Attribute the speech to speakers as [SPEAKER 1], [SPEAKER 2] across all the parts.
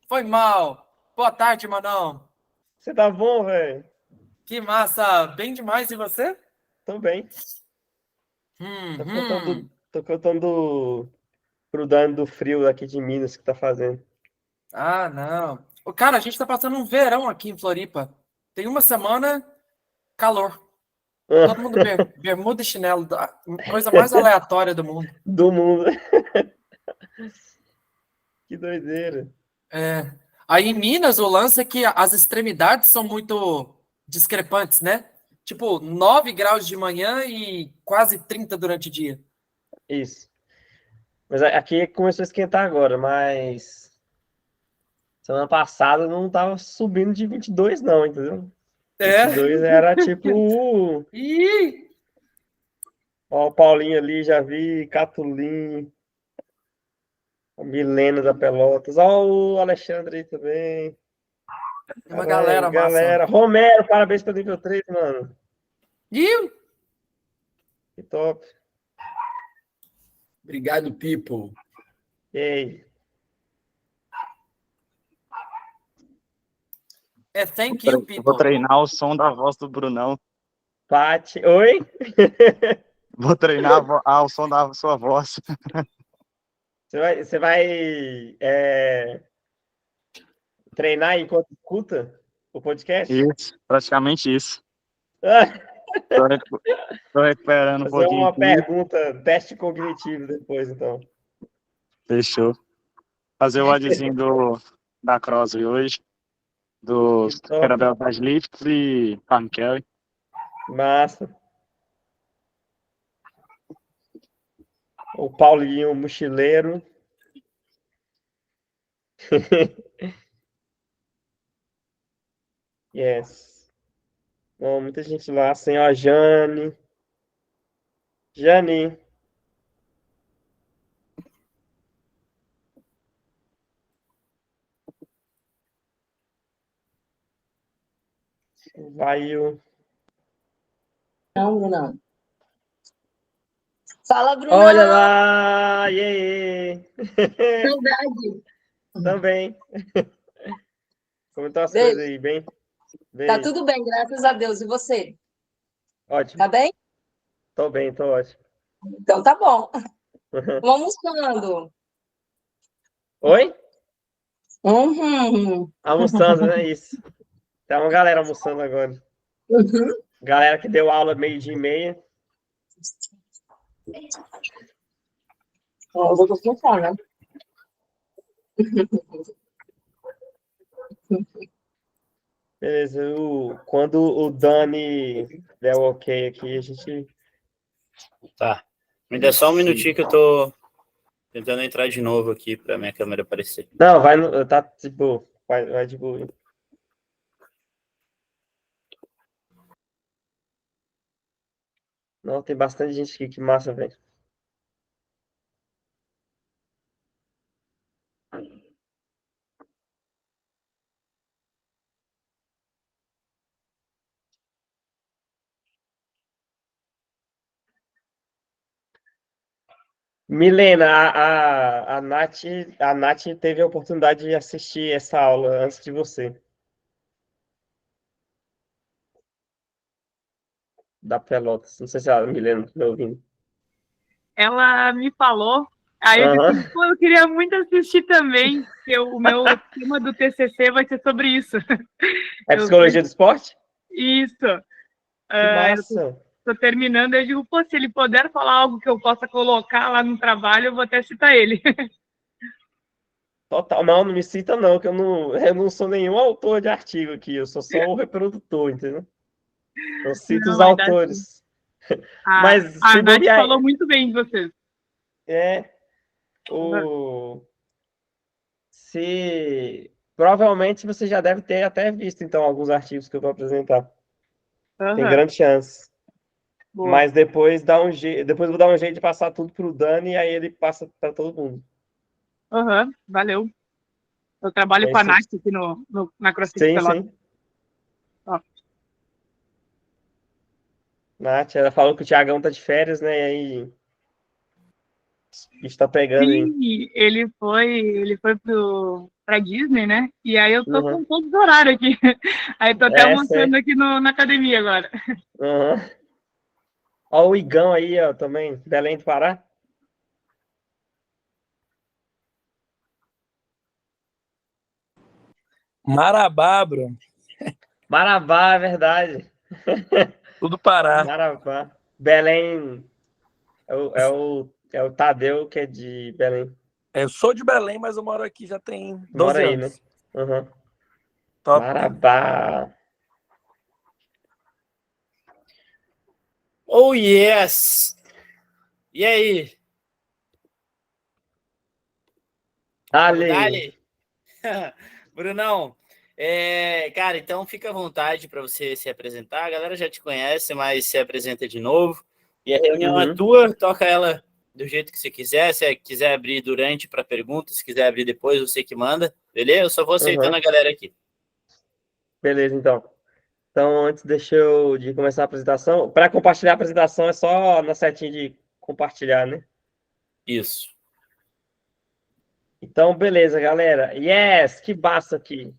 [SPEAKER 1] Foi mal. Boa tarde, Manão.
[SPEAKER 2] Você tá bom, velho?
[SPEAKER 1] Que massa. Bem demais, e você?
[SPEAKER 2] Também.
[SPEAKER 1] Uhum.
[SPEAKER 2] Tô contando pro Dani do frio aqui de Minas que tá fazendo.
[SPEAKER 1] Ah, não. Ô, cara, a gente tá passando um verão aqui em Floripa. Tem uma semana, calor. Todo mundo bermuda e chinelo. Coisa mais aleatória do mundo.
[SPEAKER 2] Do mundo. Que doideira.
[SPEAKER 1] É. Aí em Minas, o lance é que as extremidades são muito discrepantes, né? Tipo, 9 graus de manhã e quase 30 durante o dia.
[SPEAKER 2] Isso. Mas aqui começou a esquentar agora, mas semana passada não tava subindo de 22 não, entendeu?
[SPEAKER 1] É.
[SPEAKER 2] 22 era tipo,
[SPEAKER 1] Ih!
[SPEAKER 2] ó, o Paulinho ali, já vi, Catulim, a Milena da Pelotas, ó, o Alexandre aí também.
[SPEAKER 1] Uma
[SPEAKER 2] Caralho,
[SPEAKER 1] galera massa.
[SPEAKER 2] galera. Romero, parabéns pelo nível 3, mano.
[SPEAKER 1] Ih!
[SPEAKER 2] Que top.
[SPEAKER 1] Obrigado, people.
[SPEAKER 2] E aí?
[SPEAKER 1] É thank you,
[SPEAKER 3] Vou
[SPEAKER 1] people.
[SPEAKER 3] treinar o som da voz do Brunão.
[SPEAKER 2] Pati. Oi?
[SPEAKER 3] Vou treinar o som da sua voz.
[SPEAKER 2] Você vai treinar enquanto escuta o podcast?
[SPEAKER 3] Isso, praticamente isso.
[SPEAKER 2] Ah,
[SPEAKER 3] Tô, tô recuperando um
[SPEAKER 2] fazer
[SPEAKER 3] pouquinho
[SPEAKER 2] uma
[SPEAKER 3] aqui.
[SPEAKER 2] pergunta, teste cognitivo depois, então.
[SPEAKER 3] Fechou. Fazer o adzinho da Crosley hoje, do
[SPEAKER 2] Que top.
[SPEAKER 3] Carabel das Lifts e Farm Kelly.
[SPEAKER 2] Massa. O Paulinho Mochileiro. Yes. Bom, muita gente lá. Senhor Jane. Jane. Vai o...
[SPEAKER 4] Não, Brunão. Fala,
[SPEAKER 2] Olha
[SPEAKER 4] Brunão!
[SPEAKER 2] lá! Iê!
[SPEAKER 4] Saudade!
[SPEAKER 2] Também. Como estão as coisas
[SPEAKER 4] Beijo.
[SPEAKER 2] aí? Bem?
[SPEAKER 4] Tá
[SPEAKER 2] Beijo.
[SPEAKER 4] tudo bem, graças a Deus. E você?
[SPEAKER 2] Ótimo.
[SPEAKER 4] Tá bem?
[SPEAKER 2] Tô bem, tô ótimo.
[SPEAKER 4] Então tá bom. Vamos falando.
[SPEAKER 2] Oi?
[SPEAKER 4] Uhum.
[SPEAKER 2] Almoçando, né? Isso. Tem uma galera almoçando agora.
[SPEAKER 4] Uhum.
[SPEAKER 2] Galera que deu aula meio-dia e meia.
[SPEAKER 4] Eu vou pensar, né?
[SPEAKER 2] Beleza. Quando o Dani der o ok aqui, a gente.
[SPEAKER 5] Tá. Me dá só um minutinho que eu tô tentando entrar de novo aqui pra minha câmera aparecer.
[SPEAKER 2] Não, vai no. Tá de boa. Vai de boa. Não, tem bastante gente aqui, que massa, velho. Milena, a Nath teve a oportunidade de assistir essa aula antes de você, da Pelotas. Não sei se a Milena tá me ouvindo.
[SPEAKER 6] Ela me falou, aí eu
[SPEAKER 2] Aham.
[SPEAKER 6] disse, pô, eu queria muito assistir também, porque o meu tema do TCC vai ser sobre isso.
[SPEAKER 2] É
[SPEAKER 6] Eu tô,
[SPEAKER 2] psicologia do esporte?
[SPEAKER 6] isso,
[SPEAKER 2] Que
[SPEAKER 6] eu
[SPEAKER 2] massa!
[SPEAKER 6] tô terminando, eu digo, pô, se ele puder falar algo que eu possa colocar lá no trabalho, eu vou até citar ele.
[SPEAKER 2] Total. Não me cita não, que eu não sou nenhum autor de artigo aqui, eu sou só o reprodutor, entendeu? Eu cito
[SPEAKER 6] Não,
[SPEAKER 2] os
[SPEAKER 6] vai dar sim.
[SPEAKER 2] autores. Mas
[SPEAKER 6] A
[SPEAKER 2] se
[SPEAKER 6] Nath
[SPEAKER 2] bobear,
[SPEAKER 6] falou muito bem de vocês.
[SPEAKER 2] é o se provavelmente você já deve ter até visto então alguns artigos que eu vou apresentar. Tem
[SPEAKER 6] Aham,
[SPEAKER 2] grande chance.
[SPEAKER 6] boa.
[SPEAKER 2] Mas depois eu vou dar um jeito de passar tudo pro Dani e aí ele passa para todo mundo.
[SPEAKER 6] Aham, valeu. Eu trabalho
[SPEAKER 2] É
[SPEAKER 6] com a
[SPEAKER 2] isso.
[SPEAKER 6] Nath aqui na CrossFit
[SPEAKER 2] Sim,
[SPEAKER 6] Pelotas.
[SPEAKER 2] sim.
[SPEAKER 6] Ó,
[SPEAKER 2] Nath, ela falou que o Thiagão tá de férias, né? E aí Está pegando aí.
[SPEAKER 6] Sim, ele foi pra Disney, né? E aí eu tô
[SPEAKER 2] Uhum.
[SPEAKER 6] com todos os horários aqui. Aí tô até
[SPEAKER 2] É,
[SPEAKER 6] almoçando aqui na academia agora.
[SPEAKER 2] Uhum. Ó o Igão aí, ó, também, Belém do Pará.
[SPEAKER 7] Marabá, Bruno.
[SPEAKER 2] Marabá, é verdade.
[SPEAKER 7] Tudo Pará.
[SPEAKER 2] Marabá. Belém é o Tadeu, que é de Belém.
[SPEAKER 7] Eu sou de Belém, mas eu moro aqui já tem
[SPEAKER 2] Mora
[SPEAKER 7] 12
[SPEAKER 2] aí, né?
[SPEAKER 7] anos.
[SPEAKER 2] Uhum.
[SPEAKER 7] Top.
[SPEAKER 2] Marabá.
[SPEAKER 5] Oh, yes! E aí? Vamos
[SPEAKER 2] Ali.
[SPEAKER 5] dar? Brunão, cara, então fica à vontade para você se apresentar. A galera já te conhece, mas se apresenta de novo. E a reunião é
[SPEAKER 2] Uhum.
[SPEAKER 5] tua, toca ela do jeito que você quiser. Se quiser abrir durante para perguntas, se quiser abrir depois, você que manda. Beleza? Eu só vou aceitando
[SPEAKER 2] Uhum.
[SPEAKER 5] a galera aqui.
[SPEAKER 2] Beleza, então. Então, antes deixa eu de começar a apresentação. Para compartilhar a apresentação é só na setinha de compartilhar, né?
[SPEAKER 5] Isso.
[SPEAKER 2] Então, beleza, galera. Yes, que basta aqui.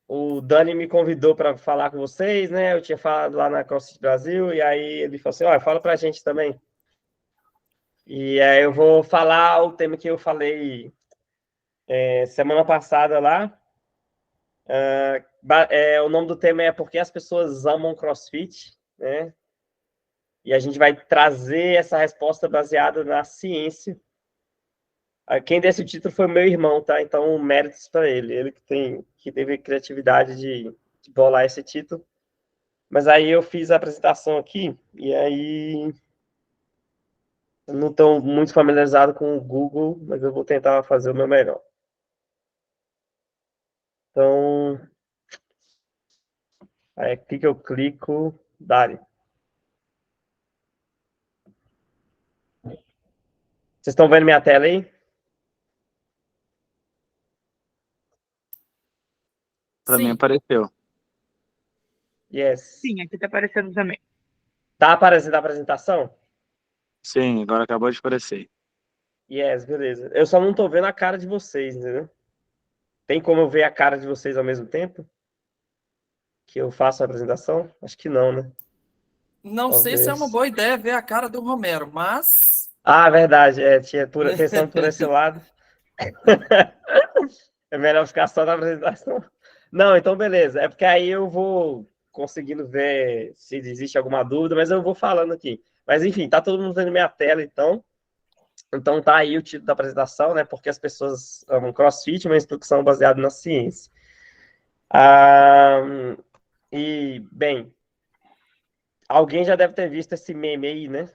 [SPEAKER 2] O Dani me convidou para falar com vocês, né? Eu tinha falado lá na CrossFit Brasil, e aí ele falou assim: olha, fala para a gente também. E aí eu vou falar o tema que eu falei semana passada lá. O nome do tema é Por que as pessoas amam CrossFit, né? E a gente vai trazer essa resposta baseada na ciência. Quem desse o título foi o meu irmão, tá? Então, méritos para ele. Ele que teve criatividade de bolar esse título. Mas aí eu fiz a apresentação aqui, e aí eu não estou muito familiarizado com o Google, mas eu vou tentar fazer o meu melhor. Então, aí aqui que eu clico, Dari. Vocês estão vendo minha tela aí?
[SPEAKER 3] Pra mim
[SPEAKER 1] Sim.
[SPEAKER 3] apareceu.
[SPEAKER 2] Yes.
[SPEAKER 6] Sim, aqui tá aparecendo também.
[SPEAKER 2] Tá aparecendo a apresentação?
[SPEAKER 3] Sim, agora acabou de aparecer.
[SPEAKER 2] Yes, beleza. Eu só não tô vendo a cara de vocês, entendeu? Tem como eu ver a cara de vocês ao mesmo tempo? Que eu faço a apresentação? Acho que não, né?
[SPEAKER 1] Não sei se é uma
[SPEAKER 2] Talvez.
[SPEAKER 1] boa ideia ver a cara do Romero, mas.
[SPEAKER 2] Ah, verdade. Tinha pensando por esse lado. É melhor ficar só na apresentação. Não, então beleza. É porque aí eu vou conseguindo ver se existe alguma dúvida, mas eu vou falando aqui. Mas enfim, tá todo mundo vendo minha tela, então. Então tá aí o título da apresentação, né? Porque as pessoas amam CrossFit, uma instrução baseada na ciência. E, bem, alguém já deve ter visto esse meme aí, né?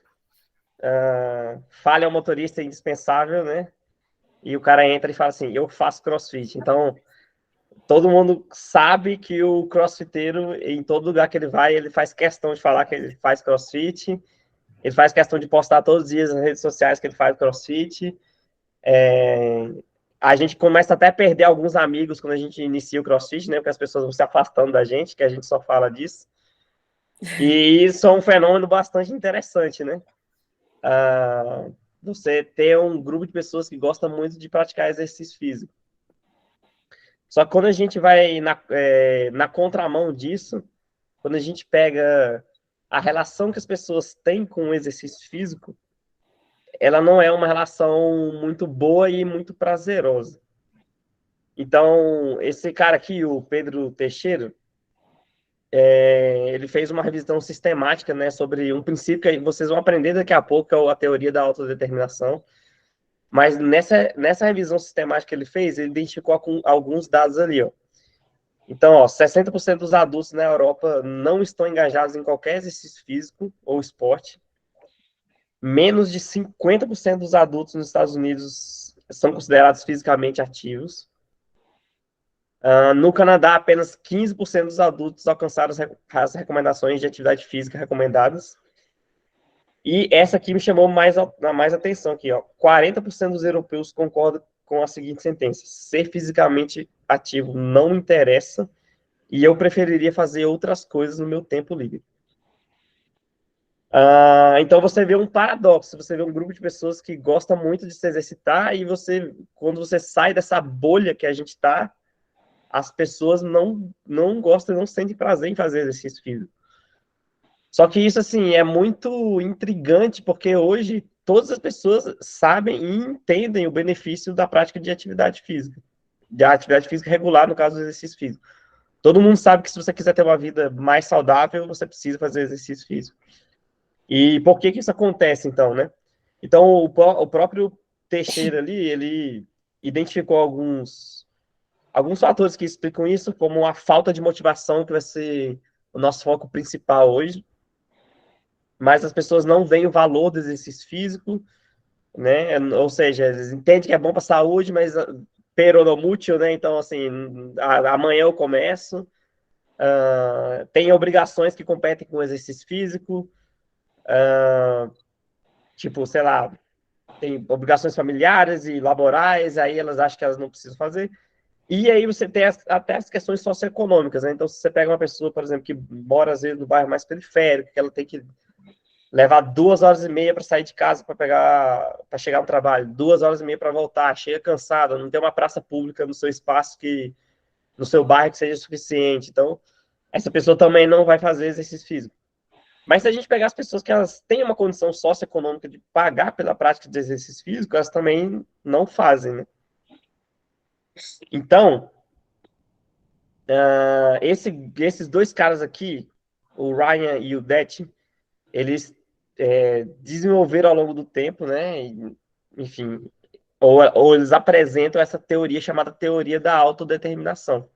[SPEAKER 2] Falha ao motorista indispensável, né? E o cara entra e fala assim, eu faço CrossFit. Então, todo mundo sabe que o crossfiteiro, em todo lugar que ele vai, ele faz questão de falar que ele faz CrossFit, ele faz questão de postar todos os dias nas redes sociais que ele faz CrossFit. A gente começa até a perder alguns amigos quando a gente inicia o CrossFit, né? Porque as pessoas vão se afastando da gente, que a gente só fala disso. E isso é um fenômeno bastante interessante, né? Você ter um grupo de pessoas que gosta muito de praticar exercício físico. Só que quando a gente vai na contramão disso, quando a gente pega a relação que as pessoas têm com o exercício físico, ela não é uma relação muito boa e muito prazerosa. Então, esse cara aqui, o Pedro Teixeira, ele fez uma revisão sistemática, né, sobre um princípio que vocês vão aprender daqui a pouco, que é a teoria da autodeterminação. Mas nessa revisão sistemática que ele fez, ele identificou alguns dados ali, ó. Então, ó, 60% dos adultos na Europa não estão engajados em qualquer exercício físico ou esporte. Menos de 50% dos adultos nos Estados Unidos são considerados fisicamente ativos. No Canadá, apenas 15% dos adultos alcançaram as recomendações de atividade física recomendadas. E essa aqui me chamou mais atenção aqui, ó. 40% dos europeus concordam com a seguinte sentença: ser fisicamente ativo não me interessa e eu preferiria fazer outras coisas no meu tempo livre. Então você vê um paradoxo, você vê um grupo de pessoas que gosta muito de se exercitar e quando você sai dessa bolha que a gente está, as pessoas não gostam, não sentem prazer em fazer exercício físico. Só que isso, assim, é muito intrigante, porque hoje todas as pessoas sabem e entendem o benefício da prática de atividade física. Da atividade física regular, no caso do exercício físico. Todo mundo sabe que se você quiser ter uma vida mais saudável, você precisa fazer exercício físico. E por que isso acontece, então, né? Então, o próprio Teixeira ali, ele identificou alguns fatores que explicam isso, como a falta de motivação, que vai ser o nosso foco principal hoje. Mas as pessoas não veem o valor do exercício físico, né? Ou seja, eles entendem que é bom para a saúde, mas peronomútil, né? Então, assim, amanhã eu começo. Tem obrigações que competem com o exercício físico. Tipo, sei lá, tem obrigações familiares e laborais, aí elas acham que elas não precisam fazer. E aí você tem até as questões socioeconômicas, né? Então, se você pega uma pessoa, por exemplo, que mora, às vezes, no bairro mais periférico, que ela tem que levar 2 horas e meia para sair de casa para chegar no trabalho, 2 horas e meia para voltar, chega cansada, não tem uma praça pública no seu espaço no seu bairro que seja suficiente. Então, essa pessoa também não vai fazer exercício físico. Mas se a gente pegar as pessoas que elas têm uma condição socioeconômica de pagar pela prática de exercício físico, elas também não fazem, né? Então, esses dois caras aqui, o Ryan e o Det, eles desenvolveram ao longo do tempo, né? Enfim, ou eles apresentam essa teoria chamada teoria da autodeterminação.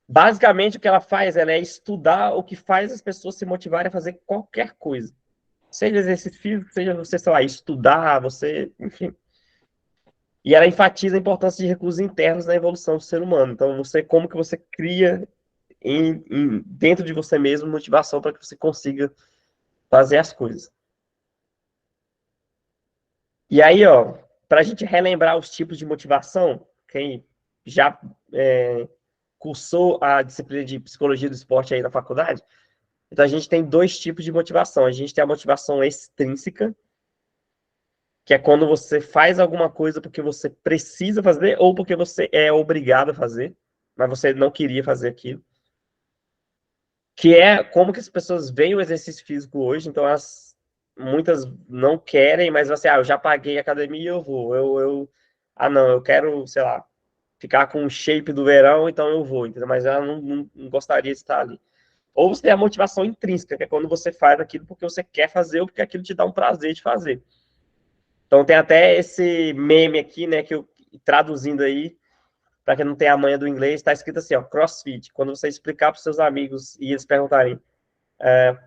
[SPEAKER 2] Basicamente, o que ela faz, ela é estudar o que faz as pessoas se motivarem a fazer qualquer coisa. Seja exercício físico, seja você, sei lá, estudar, enfim. E ela enfatiza a importância de recursos internos na evolução do ser humano. Então, como que você cria dentro de você mesmo motivação para que você consiga fazer as coisas. E aí, ó, para a gente relembrar os tipos de motivação, quem já cursou a disciplina de psicologia do esporte aí na faculdade, então a gente tem 2 tipos de motivação. A gente tem a motivação extrínseca, que é quando você faz alguma coisa porque você precisa fazer ou porque você é obrigado a fazer, mas você não queria fazer aquilo. Que é como que as pessoas veem o exercício físico hoje. Então, muitas não querem, mas assim, eu já paguei a academia, eu vou. Não, eu quero, sei lá, ficar com o shape do verão, então eu vou, entendeu? Mas ela não gostaria de estar ali. Ou você tem a motivação intrínseca, que é quando você faz aquilo porque você quer fazer ou porque aquilo te dá um prazer de fazer. Então tem até esse meme aqui, né, que eu traduzindo aí, para quem não tem a manha do inglês, está escrito assim, ó, CrossFit. Quando você explicar para os seus amigos e eles perguntarem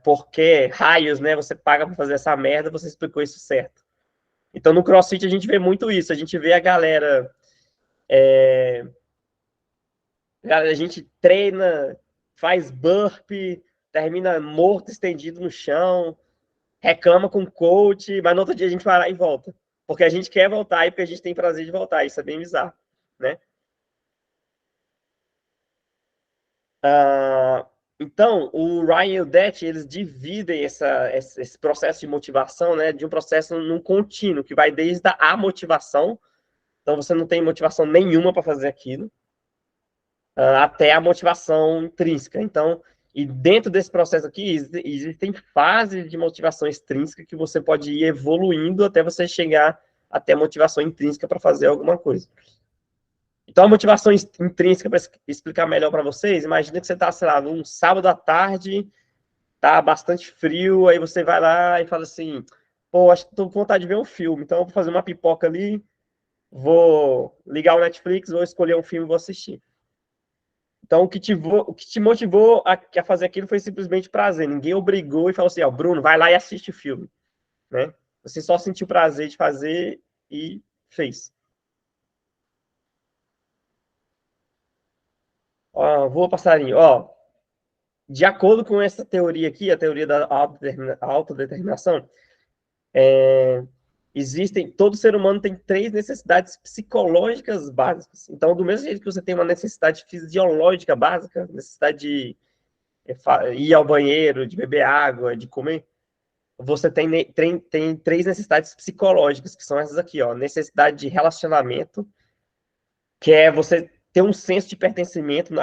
[SPEAKER 2] por que raios, né, você paga para fazer essa merda, você explicou isso certo. Então no CrossFit a gente vê muito isso, a gente vê a galera a gente treina, faz burpee, termina morto, estendido no chão, reclama com o coach, mas no outro dia a gente vai lá e volta. Porque a gente quer voltar e porque a gente tem prazer de voltar. Isso é bem bizarro, né? Então, o Ryan e o Det, eles dividem esse processo de motivação, né, de um processo num contínuo, que vai desde a motivação, então você não tem motivação nenhuma para fazer aquilo, até a motivação intrínseca. Então, e dentro desse processo aqui, existem fases de motivação extrínseca que você pode ir evoluindo até você chegar até a motivação intrínseca para fazer alguma coisa. Então, a motivação intrínseca, para explicar melhor para vocês, imagina que você está, sei lá, num sábado à tarde, tá bastante frio, aí você vai lá e fala assim, pô, acho que tô com vontade de ver um filme, então eu vou fazer uma pipoca ali, vou ligar o Netflix, vou escolher um filme e vou assistir. Então, o que te motivou a fazer aquilo foi simplesmente prazer. Ninguém obrigou e falou assim, ó, Bruno, vai lá e assiste o filme, né? Você só sentiu prazer de fazer e fez. Ó, voa passarinho, ó. De acordo com essa teoria aqui, a teoria da autodeterminação, todo ser humano tem 3 necessidades psicológicas básicas. Então, do mesmo jeito que você tem uma necessidade fisiológica básica, necessidade ir ao banheiro, de beber água, de comer, você tem 3 necessidades psicológicas, que são essas aqui, ó. Necessidade de relacionamento, que é você ter um senso de pertencimento.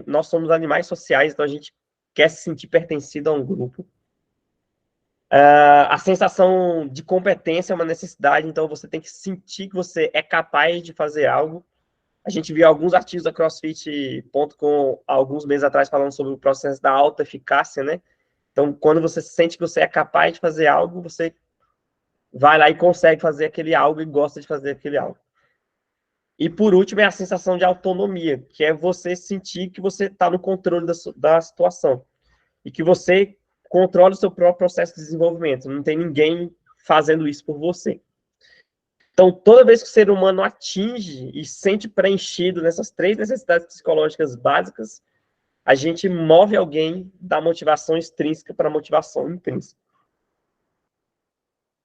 [SPEAKER 2] Nós somos animais sociais, então a gente quer se sentir pertencido a um grupo. A sensação de competência é uma necessidade, então você tem que sentir que você é capaz de fazer algo. A gente viu alguns artigos da CrossFit.com alguns meses atrás falando sobre o processo da alta eficácia, né? Então, quando você sente que você é capaz de fazer algo, você vai lá e consegue fazer aquele algo e gosta de fazer aquele algo. E, por último, é a sensação de autonomia, que é você sentir que você está no controle da situação e que você controla o seu próprio processo de desenvolvimento. Não tem ninguém fazendo isso por você. Então, toda vez que o ser humano atinge e se sente preenchido nessas 3 necessidades psicológicas básicas, a gente move alguém da motivação extrínseca para a motivação intrínseca.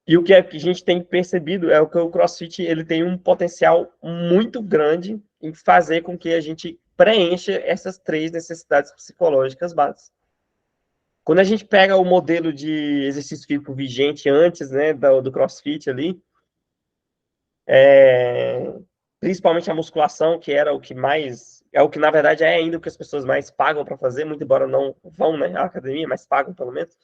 [SPEAKER 2] E o que a gente tem percebido é que o CrossFit ele tem um potencial muito grande em fazer com que a gente preencha essas 3 necessidades psicológicas básicas. Quando a gente pega o modelo de exercício físico vigente antes, né, do CrossFit ali, principalmente a musculação, que era o que mais... É o que, na verdade, é ainda o que as pessoas mais pagam para fazer, muito embora não vão, né, à academia, mas pagam, pelo menos.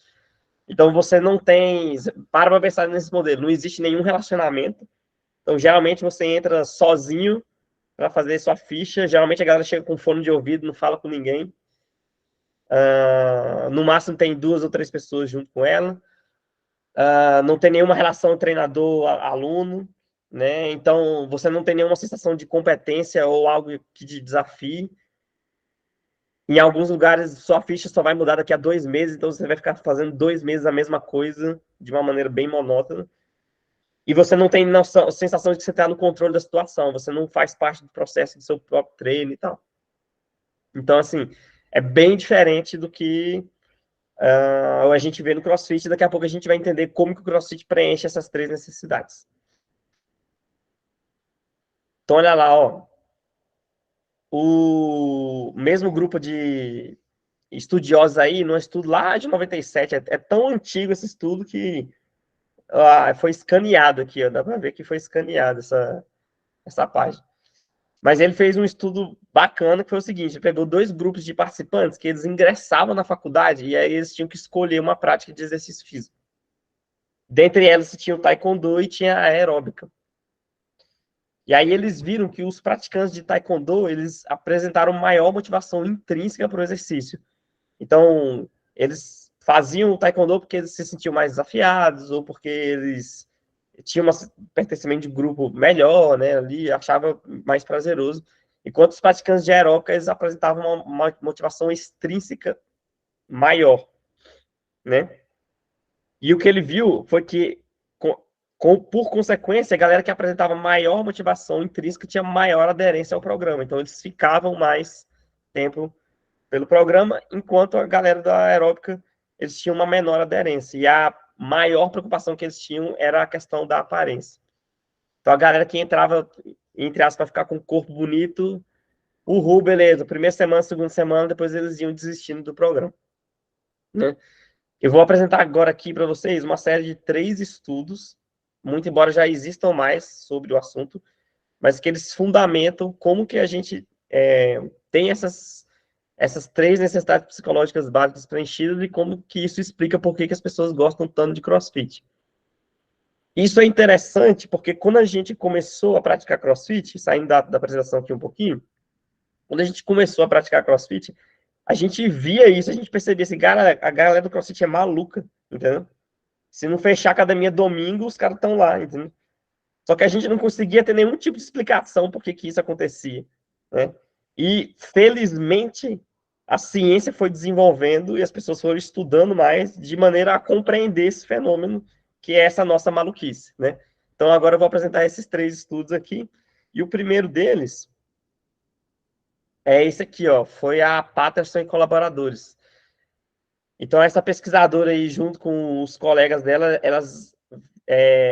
[SPEAKER 2] Então, você não tem... Para pensar nesse modelo, não existe nenhum relacionamento. Então, geralmente, você entra sozinho para fazer sua ficha. Geralmente, a galera chega com fone de ouvido, não fala com ninguém. No máximo, tem 2 ou 3 pessoas junto com ela. Não tem nenhuma relação treinador-aluno, né? Então, você não tem nenhuma sensação de competência ou algo que te desafie. Em alguns lugares, sua ficha só vai mudar daqui a 2 meses, então você vai ficar fazendo 2 meses a mesma coisa de uma maneira bem monótona. E você não tem sensação de que você está no controle da situação, você não faz parte do processo do seu próprio treino e tal. Então, assim, é bem diferente do que a gente vê no CrossFit. Daqui a pouco a gente vai entender como que o CrossFit preenche essas 3 necessidades. Então, olha lá, ó. O mesmo grupo de estudiosos aí, num estudo lá de 97, é tão antigo esse estudo que foi escaneado aqui, ó, dá para ver que foi escaneado essa página. Mas ele fez um estudo bacana, que foi o seguinte: ele pegou 2 grupos de participantes que eles ingressavam na faculdade e aí eles tinham que escolher uma prática de exercício físico. Dentre elas tinha o taekwondo e tinha a aeróbica. E aí eles viram que os praticantes de taekwondo, eles apresentaram maior motivação intrínseca para o exercício. Então, eles faziam o taekwondo porque eles se sentiam mais desafiados ou porque eles tinham um pertencimento de grupo melhor, né, ali, achava mais prazeroso. Enquanto os praticantes de aeróbica, eles apresentavam uma motivação extrínseca maior, né? E o que ele viu foi que, por consequência, a galera que apresentava maior motivação intrínseca tinha maior aderência ao programa. Então, eles ficavam mais tempo pelo programa, enquanto a galera da aeróbica, eles tinham uma menor aderência. E a maior preocupação que eles tinham era a questão da aparência. Então, a galera que entrava, entre aspas, para ficar com o corpo bonito, beleza, primeira semana, segunda semana, depois eles iam desistindo do programa, né? Eu vou apresentar agora aqui para vocês uma série de 3 estudos, muito embora já existam mais sobre o assunto, mas que eles fundamentam como que a gente tem essas 3 necessidades psicológicas básicas preenchidas e como que isso explica por que as pessoas gostam tanto de CrossFit. Isso é interessante porque quando a gente começou a praticar CrossFit, saindo da apresentação aqui um pouquinho, quando a gente começou a praticar CrossFit, a gente via isso, a gente percebia assim, cara, a galera do CrossFit é maluca, entendeu? Se não fechar a academia domingo, os caras estão lá, entendeu? Só que a gente não conseguia ter nenhum tipo de explicação por que isso acontecia, né? E, felizmente, a ciência foi desenvolvendo e as pessoas foram estudando mais de maneira a compreender esse fenômeno que é essa nossa maluquice, né? Então, agora eu vou apresentar esses 3 estudos aqui. E o primeiro deles é esse aqui, ó. Foi a Patterson e colaboradores. Então, essa pesquisadora aí, junto com os colegas dela, elas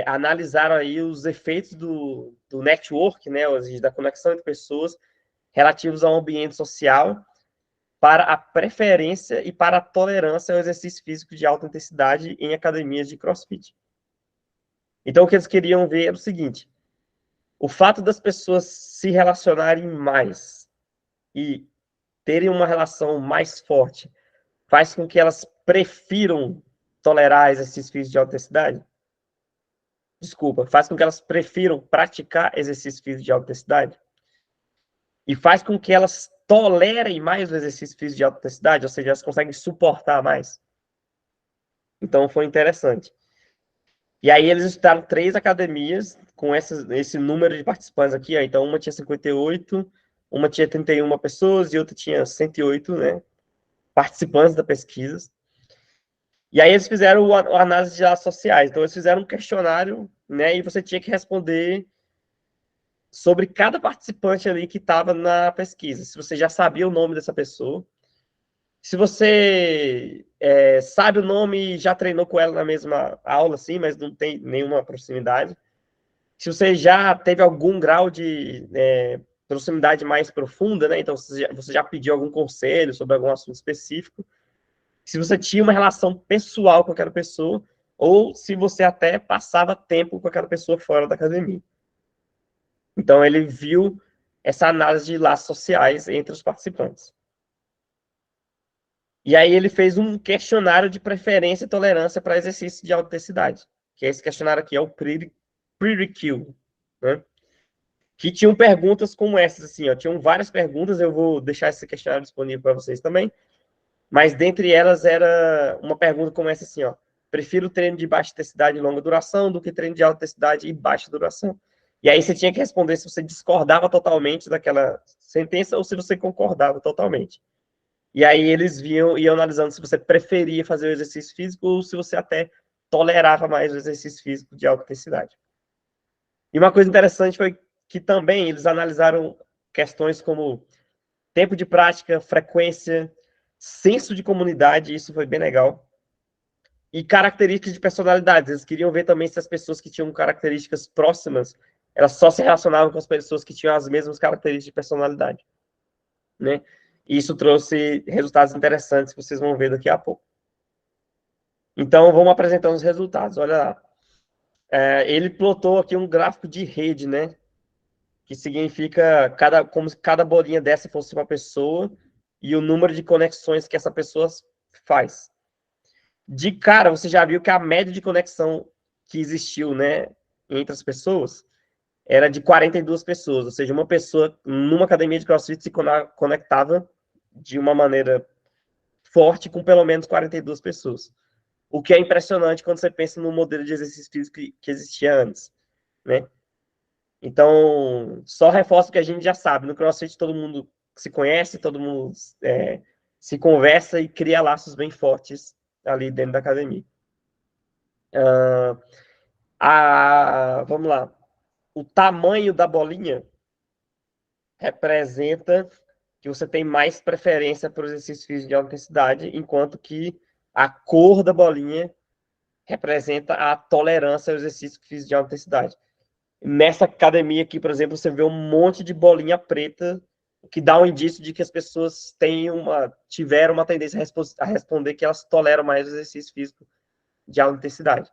[SPEAKER 2] analisaram aí os efeitos do network, né? Ou seja, da conexão entre pessoas relativos ao ambiente social. para a preferência e para a tolerância ao exercício físico de alta intensidade em academias de CrossFit. Então, o que eles queriam ver era o seguinte: o fato das pessoas se relacionarem mais e terem uma relação mais forte faz com que elas prefiram tolerar exercício físico de alta intensidade? Desculpa, faz com que elas prefiram praticar exercício físico de alta intensidade? E faz com que elas tolerem mais o exercício físico de alta intensidade, ou seja, elas conseguem suportar mais. Então, foi interessante. E aí, eles estudaram 3 academias com esse número de participantes aqui. Ó. Então, uma tinha 58, uma tinha 31 pessoas e outra tinha 108, né, participantes da pesquisa. E aí, eles fizeram a análise de dados sociais. Então, eles fizeram um questionário, né, e você tinha que responder sobre cada participante ali que estava na pesquisa. Se você já sabia o nome dessa pessoa, se você sabe o nome e já treinou com ela na mesma aula, assim, mas não tem nenhuma proximidade. Se você já teve algum grau de proximidade mais profunda, né? Então, você já pediu algum conselho sobre algum assunto específico. Se você tinha uma relação pessoal com aquela pessoa, ou se você até passava tempo com aquela pessoa fora da academia. Então, ele viu essa análise de laços sociais entre os participantes. E aí ele fez um questionário de preferência e tolerância para exercício de alta intensidade, que é esse questionário aqui, é o Pre-Requiem, né? Que tinham perguntas como essas, assim, ó, tinham várias perguntas, eu vou deixar esse questionário disponível para vocês também, mas dentre elas era uma pergunta como essa, assim, ó: prefiro treino de baixa intensidade e longa duração do que treino de alta intensidade e baixa duração. E aí você tinha que responder se você discordava totalmente daquela sentença ou se você concordava totalmente. E aí eles iam analisando se você preferia fazer o exercício físico ou se você até tolerava mais o exercício físico de alta intensidade. E uma coisa interessante foi que também eles analisaram questões como tempo de prática, frequência, senso de comunidade, isso foi bem legal. E características de personalidades. Eles queriam ver também se as pessoas que tinham características próximas, elas só se relacionavam com as pessoas que tinham as mesmas características de personalidade, né? E isso trouxe resultados interessantes que vocês vão ver daqui a pouco. Então, vamos apresentando os resultados. Olha lá. Ele plotou aqui um gráfico de rede, né? Que significa como se cada bolinha dessa fosse uma pessoa e o número de conexões que essa pessoa faz. De cara, você já viu que a média de conexão que existiu, né, entre as pessoas era de 42 pessoas, ou seja, uma pessoa numa academia de CrossFit se conectava de uma maneira forte com pelo menos 42 pessoas. O que é impressionante quando você pensa no modelo de exercício físico que existia antes, né? Então, só reforça o que a gente já sabe. No CrossFit todo mundo se conhece, todo mundo se conversa e cria laços bem fortes ali dentro da academia. Vamos lá. O tamanho da bolinha representa que você tem mais preferência por exercício físico de alta intensidade, enquanto que a cor da bolinha representa a tolerância ao exercício físico de alta intensidade. Nessa academia aqui, por exemplo, você vê um monte de bolinha preta, o que dá um indício de que as pessoas tiveram uma tendência a responder que elas toleram mais o exercício físico de alta intensidade.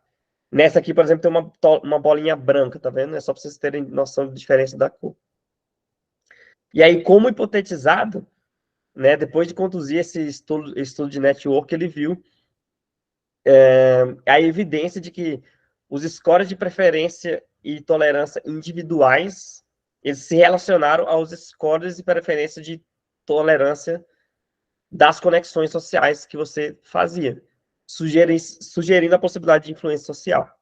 [SPEAKER 2] Nessa aqui, por exemplo, tem uma bolinha branca, tá vendo? É só para vocês terem noção da diferença da cor. E aí, como hipotetizado, né, depois de conduzir esse estudo de network, ele viu a evidência de que os scores de preferência e tolerância individuais, eles se relacionaram aos scores e preferência de tolerância das conexões sociais que você fazia, sugerindo a possibilidade de influência social.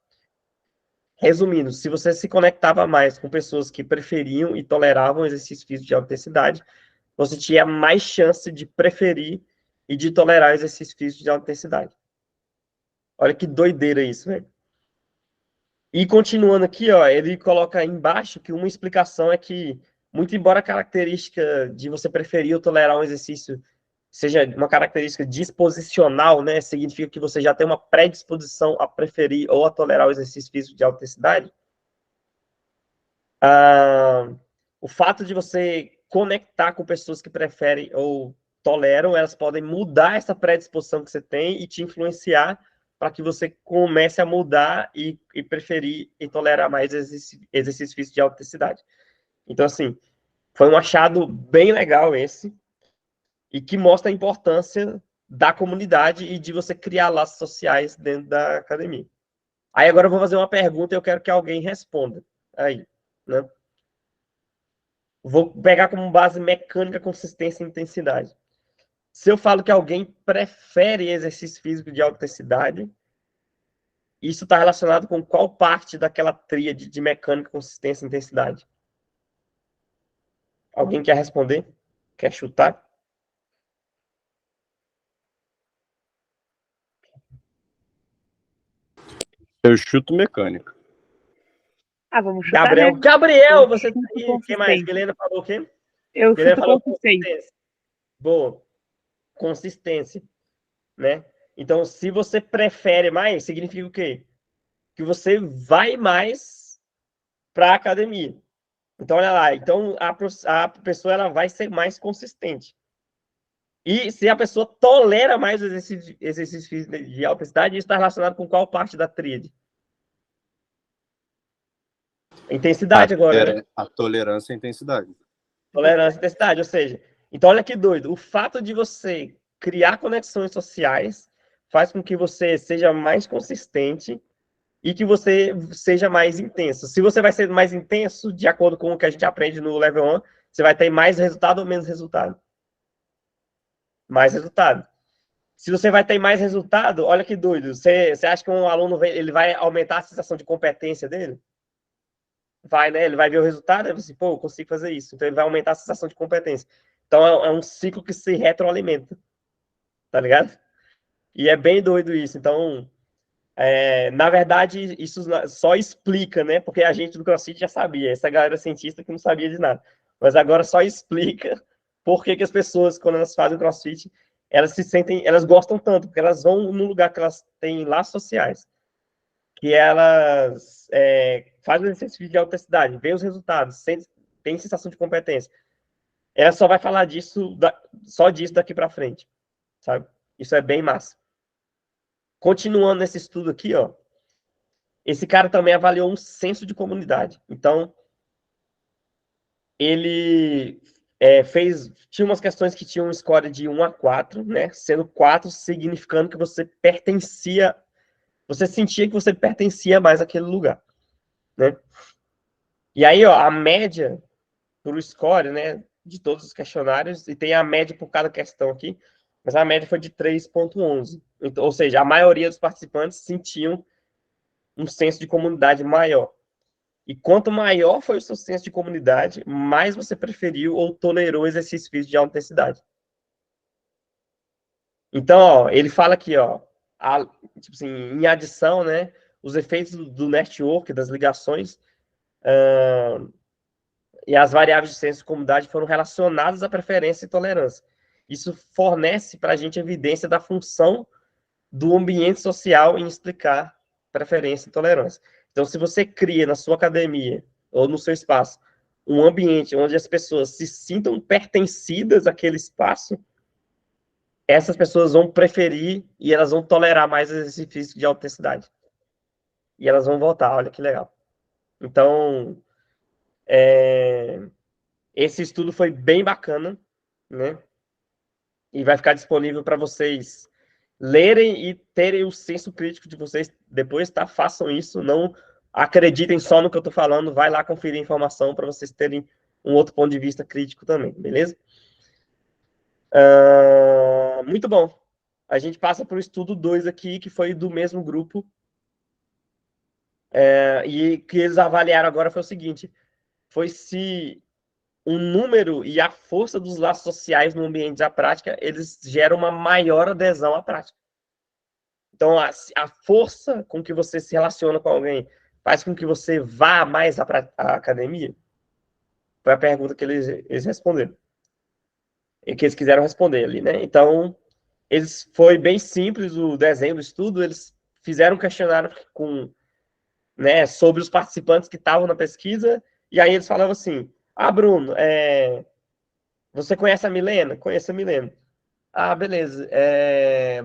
[SPEAKER 2] Resumindo, se você se conectava mais com pessoas que preferiam e toleravam exercício físico de alta intensidade, você tinha mais chance de preferir e de tolerar exercício físico de alta intensidade. Olha que doideira isso, velho. E continuando aqui, ó, ele coloca aí embaixo que uma explicação é que, muito embora a característica de você preferir ou tolerar um exercício seja uma característica disposicional, né, significa que você já tem uma predisposição a preferir ou a tolerar o exercício físico de alta intensidade, o fato de você conectar com pessoas que preferem ou toleram, elas podem mudar essa predisposição que você tem e te influenciar para que você comece a mudar e preferir e tolerar mais exercício físico de alta intensidade. Então, assim, foi um achado bem legal esse, e que mostra a importância da comunidade e de você criar laços sociais dentro da academia. Aí agora eu vou fazer uma pergunta e eu quero que alguém responda. Aí, né? Vou pegar como base mecânica, consistência e intensidade. Se eu falo que alguém prefere exercício físico de alta intensidade, isso está relacionado com qual parte daquela tríade de mecânica, consistência e intensidade? Alguém quer responder? Quer chutar?
[SPEAKER 8] Eu chuto mecânica.
[SPEAKER 6] Vamos chutar,
[SPEAKER 2] Gabriel,
[SPEAKER 6] né?
[SPEAKER 2] Gabriel, você tá aí.
[SPEAKER 6] Consistência.
[SPEAKER 2] Quem mais? Milena falou o quê?
[SPEAKER 6] Eu
[SPEAKER 2] Milena
[SPEAKER 6] chuto
[SPEAKER 2] falou
[SPEAKER 6] consistência.
[SPEAKER 2] Boa. Consistência, né? Então, se você prefere mais, significa o quê? Que você vai mais para a academia. Então, olha lá. Então, a pessoa ela vai ser mais consistente. E se a pessoa tolera mais o exercício físico de alta intensidade, isso está relacionado com qual parte da tríade? Intensidade agora, né?
[SPEAKER 8] A tolerância e a intensidade.
[SPEAKER 2] Tolerância e intensidade, ou seja, então olha que doido. O fato de você criar conexões sociais faz com que você seja mais consistente e que você seja mais intenso. Se você vai ser mais intenso, de acordo com o que a gente aprende no Level 1, você vai ter mais resultado ou menos resultado? Mais resultado. Se você vai ter mais resultado, olha que doido. Você acha que um aluno ele vai aumentar a sensação de competência dele? Vai, né? Ele vai ver o resultado e vai assim, pô, eu consigo fazer isso. Então ele vai aumentar a sensação de competência. Então é um ciclo que se retroalimenta. Tá ligado? E é bem doido isso. Então, na verdade, isso só explica, né? Porque a gente do CrossFit já sabia. Essa galera cientista que não sabia de nada. Mas agora só explica por que as pessoas, quando elas fazem CrossFit, elas se sentem, elas gostam tanto, porque elas vão num lugar que elas têm laços sociais, que elas fazem exercício de alta intensidade, veem os resultados, tem sensação de competência. Ela só vai falar disso, só disso daqui para frente, sabe? Isso é bem massa. Continuando nesse estudo aqui, ó, esse cara também avaliou um senso de comunidade. Então, ele tinha umas questões que tinham um score de 1 a 4, né? Sendo 4 significando que você pertencia, você sentia que você pertencia mais àquele lugar, né? E aí, ó, a média pro score, né, de todos os questionários, e tem a média por cada questão aqui, mas a média foi de 3,11. Então, ou seja, a maioria dos participantes sentiam um senso de comunidade maior. E quanto maior foi o seu senso de comunidade, mais você preferiu ou tolerou exercício físico de alta intensidade. Então, ó, ele fala aqui, ó, tipo assim, em adição, né, os efeitos do network, das ligações, e as variáveis de senso de comunidade foram relacionadas à preferência e tolerância. Isso fornece para a gente evidência da função do ambiente social em explicar preferência e tolerância. Então, se você cria na sua academia ou no seu espaço um ambiente onde as pessoas se sintam pertencidas àquele espaço, essas pessoas vão preferir e elas vão tolerar mais exercício físico de alta intensidade. E elas vão voltar, olha que legal. Então, esse estudo foi bem bacana, né? E vai ficar disponível para vocês lerem e terem o senso crítico de vocês depois, tá? Façam isso, não acreditem só no que eu tô falando, vai lá conferir a informação para vocês terem um outro ponto de vista crítico também, beleza? Muito bom. A gente passa para o estudo 2 aqui, que foi do mesmo grupo, e que eles avaliaram agora foi o seguinte, foi se o número e a força dos laços sociais no ambiente da prática, eles geram uma maior adesão à prática. Então, a força com que você se relaciona com alguém faz com que você vá mais à academia? Foi a pergunta que eles responderam. E que eles quiseram responder ali, né? Então, foi bem simples o desenho do estudo, eles fizeram um questionário sobre os participantes que estavam na pesquisa, e aí eles falavam assim, Bruno, você conhece a Milena? Conheço a Milena. Ah, beleza.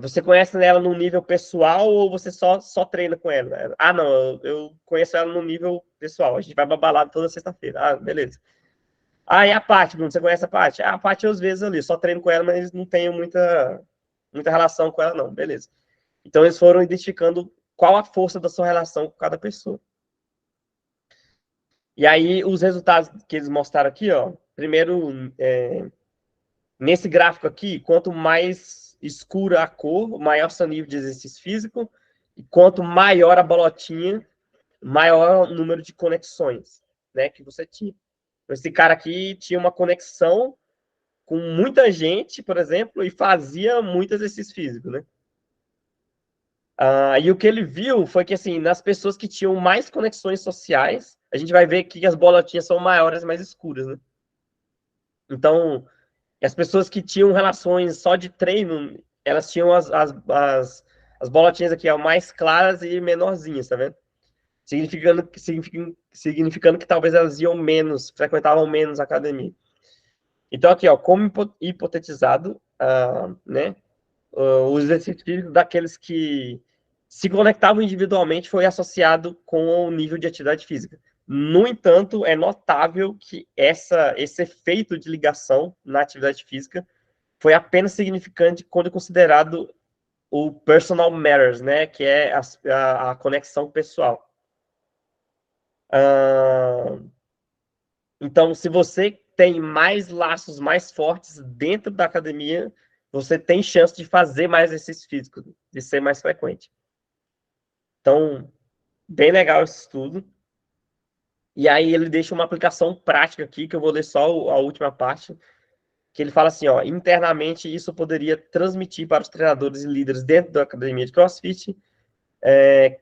[SPEAKER 2] Você conhece ela no nível pessoal ou você só treina com ela? Ah, não, eu conheço ela no nível pessoal. A gente vai pra balada toda sexta-feira. Ah, beleza. Ah, e a Paty, Bruno, você conhece a Paty? Ah, a Paty eu às vezes ali, só treino com ela, mas não tenho muita relação com ela, não. Beleza. Então eles foram identificando qual a força da sua relação com cada pessoa. E aí, os resultados que eles mostraram aqui, ó. Primeiro, nesse gráfico aqui, quanto mais escura a cor, maior seu nível de exercício físico, e quanto maior a bolotinha, maior o número de conexões, né, que você tinha. Esse cara aqui tinha uma conexão com muita gente, por exemplo, e fazia muito exercício físico, né? E o que ele viu foi que, assim, nas pessoas que tinham mais conexões sociais, a gente vai ver que as bolotinhas são maiores, mais escuras, né? Então, as pessoas que tinham relações só de treino, elas tinham as bolotinhas aqui, ó, mais claras e menorzinhas, tá vendo? Significando que talvez elas iam menos, frequentavam menos a academia. Então, aqui, ó, como hipotetizado, né, os exercícios físicos daqueles que se conectavam individualmente foi associado com o nível de atividade física. No entanto, é notável que esse efeito de ligação na atividade física foi apenas significante quando considerado o personal matters, né, que é a conexão pessoal. Então, se você tem mais laços mais fortes dentro da academia, você tem chance de fazer mais exercício físico, de ser mais frequente. Então, bem legal esse estudo. E aí ele deixa uma aplicação prática aqui, que eu vou ler só a última parte, que ele fala assim, ó, internamente isso poderia transmitir para os treinadores e líderes dentro da academia de CrossFit,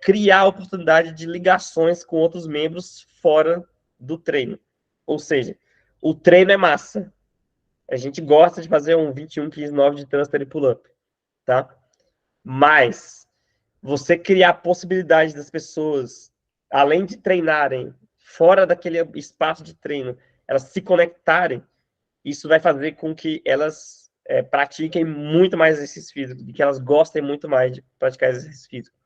[SPEAKER 2] criar a oportunidade de ligações com outros membros fora do treino. Ou seja, o treino é massa. A gente gosta de fazer um 21, 15, 9 de thruster e pull-up, tá? Mas você criar a possibilidade das pessoas, além de treinarem fora daquele espaço de treino, elas se conectarem, isso vai fazer com que elas pratiquem muito mais exercício físico, de que elas gostem muito mais de praticar exercício físico.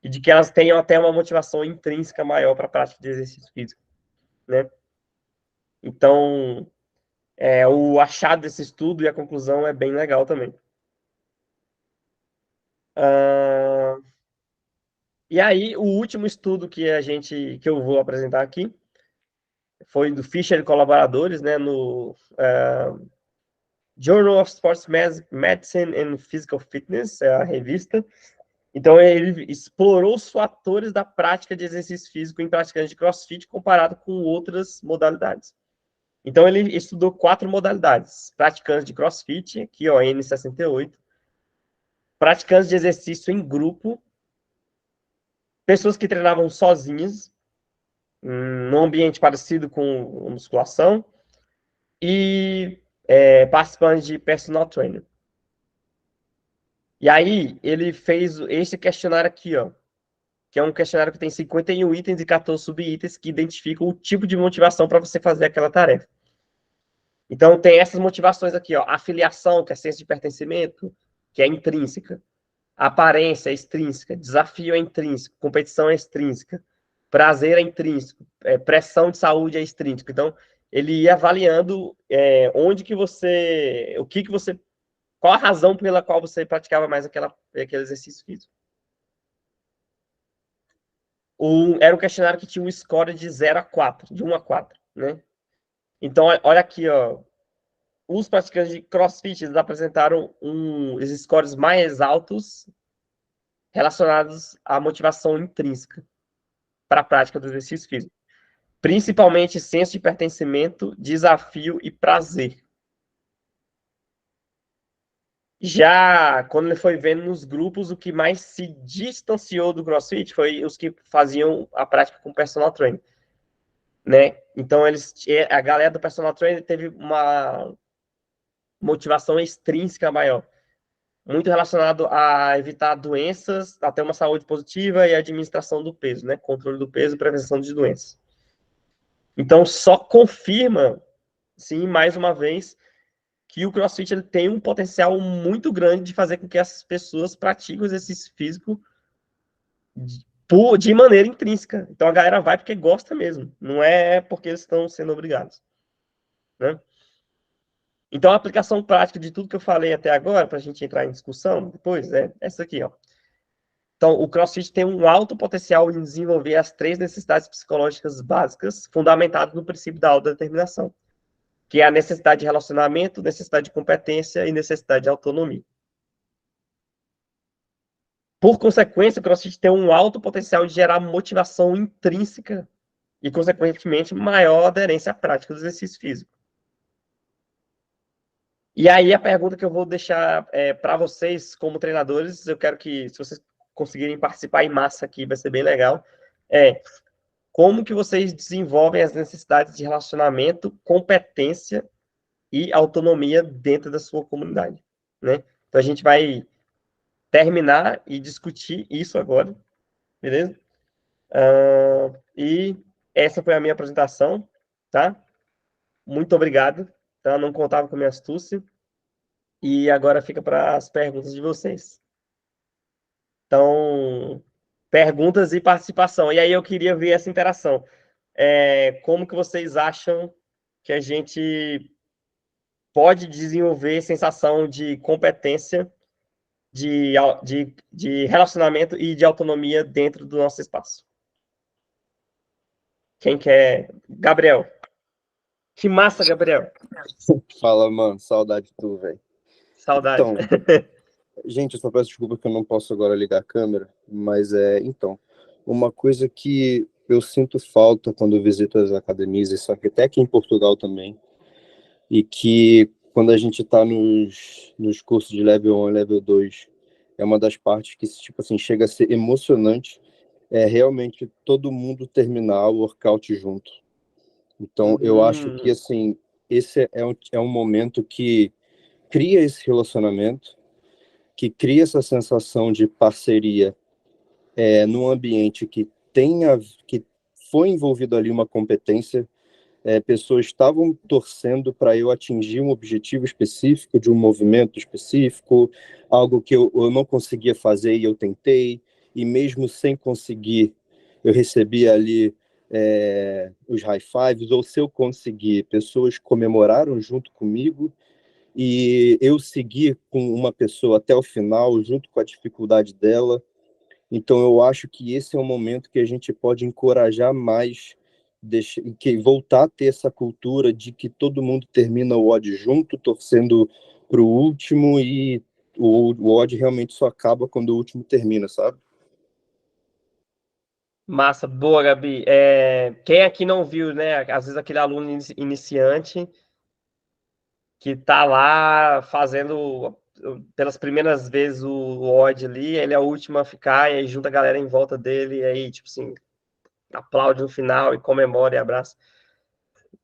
[SPEAKER 2] E de que elas tenham até uma motivação intrínseca maior para a prática de exercício físico, né? Então, o achado desse estudo e a conclusão é bem legal também. E aí, o último estudo que eu vou apresentar aqui foi do Fischer e colaboradores, né, no Journal of Sports Medicine and Physical Fitness, é a revista. Então, ele explorou os fatores da prática de exercício físico em praticantes de CrossFit comparado com outras modalidades. Então, ele estudou 4 modalidades. Praticantes de CrossFit, aqui, ó, N68. Praticantes de exercício em grupo. Pessoas que treinavam sozinhas, num ambiente parecido com musculação. E participantes de personal trainer. E aí, ele fez esse questionário aqui, ó, que é um questionário que tem 51 itens e 14 subitens que identificam o tipo de motivação para você fazer aquela tarefa. Então, tem essas motivações aqui, ó. Afiliação, que é senso de pertencimento, que é intrínseca. Aparência é extrínseca. Desafio é intrínseco. Competição é extrínseca. Prazer é intrínseco. Pressão de saúde é extrínseco. Então, ele ia avaliando onde que você... Qual a razão pela qual você praticava mais aquele exercício físico. Era um questionário que tinha um score de 0 a 4, de 1 a 4, né? Então, olha aqui, ó. Os praticantes de CrossFit eles apresentaram esses scores mais altos relacionados à motivação intrínseca para a prática do exercício físico. Principalmente senso de pertencimento, desafio e prazer. Já quando ele foi vendo nos grupos, o que mais se distanciou do CrossFit foi os que faziam a prática com personal trainer, né? Então a galera do personal trainer teve uma motivação extrínseca maior, muito relacionado a evitar doenças, a ter uma saúde positiva e a administração do peso, né? Controle do peso e prevenção de doenças. Então só confirma, sim, mais uma vez, que o CrossFit ele tem um potencial muito grande de fazer com que as pessoas pratiquem o exercício físico de maneira intrínseca. Então a galera vai porque gosta mesmo, não é porque eles estão sendo obrigados, né? Então a aplicação prática de tudo que eu falei até agora, para a gente entrar em discussão depois, é essa aqui, ó. Então, o CrossFit tem um alto potencial em desenvolver as 3 necessidades psicológicas básicas, fundamentadas no princípio da autodeterminação, que é a necessidade de relacionamento, necessidade de competência e necessidade de autonomia. Por consequência, o CrossFit tem um alto potencial de gerar motivação intrínseca e, consequentemente, maior aderência à prática do exercício físico. E aí, a pergunta que eu vou deixar para vocês, como treinadores, eu quero que, se vocês conseguirem participar em massa aqui, vai ser bem legal, como que vocês desenvolvem as necessidades de relacionamento, competência e autonomia dentro da sua comunidade, né? Então, a gente vai terminar e discutir isso agora, beleza? E essa foi a minha apresentação, tá? Muito obrigado, tá? Não contava com a minha astúcia. E agora fica para as perguntas de vocês. Então, perguntas e participação. E aí eu queria ver essa interação. Como que vocês acham que a gente pode desenvolver sensação de competência, de relacionamento e de autonomia dentro do nosso espaço? Quem quer? Gabriel. Que massa, Gabriel.
[SPEAKER 8] Fala, mano. Saudade de tu, velho.
[SPEAKER 2] Saudade.
[SPEAKER 8] Então, gente, eu só peço desculpa que eu não posso agora ligar a câmera, mas então, uma coisa que eu sinto falta quando eu visito as academias, isso aqui, até aqui em Portugal também, e que quando a gente tá nos cursos de level 1 e level 2, é uma das partes que, tipo assim, chega a ser emocionante, é realmente todo mundo terminar o workout junto. Então, eu acho que, assim, esse é um momento que cria esse relacionamento, que cria essa sensação de parceria num ambiente que foi envolvido ali uma competência, pessoas estavam torcendo para eu atingir um objetivo específico, de um movimento específico, algo que eu não conseguia fazer e eu tentei, e mesmo sem conseguir, eu recebi ali os high fives, ou se eu conseguir, pessoas comemoraram junto comigo, e eu segui com uma pessoa até o final, junto com a dificuldade dela. Então, eu acho que esse é um momento que a gente pode encorajar mais, voltar a ter essa cultura de que todo mundo termina o WOD junto, torcendo para o último, e o WOD realmente só acaba quando o último termina, sabe?
[SPEAKER 2] Massa, boa, Gabi. Quem aqui não viu, né? Às vezes aquele aluno iniciante que tá lá fazendo pelas primeiras vezes o WOD ali, ele é o último a ficar, e aí junta a galera em volta dele, e aí, tipo assim, aplaude no final e comemora e abraça.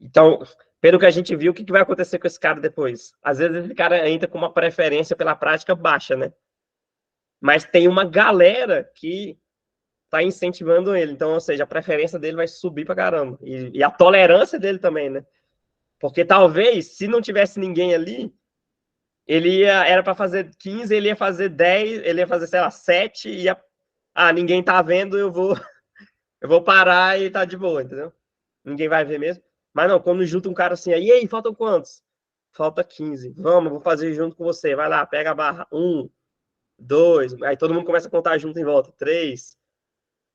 [SPEAKER 2] Então, pelo que a gente viu, o que vai acontecer com esse cara depois? Às vezes esse cara entra com uma preferência pela prática baixa, né? Mas tem uma galera que tá incentivando ele. Então, ou seja, a preferência dele vai subir pra caramba. E a tolerância dele também, né? Porque talvez, se não tivesse ninguém ali, era para fazer 15, ele ia fazer 10, ele ia fazer, sei lá, 7, e ninguém tá vendo, eu vou parar e tá de boa, entendeu? Ninguém vai ver mesmo. Mas não, quando junta um cara assim, e aí, faltam quantos? Falta 15. Vamos, vou fazer junto com você. Vai lá, pega a barra. 1, 2, aí todo mundo começa a contar junto em volta. 3.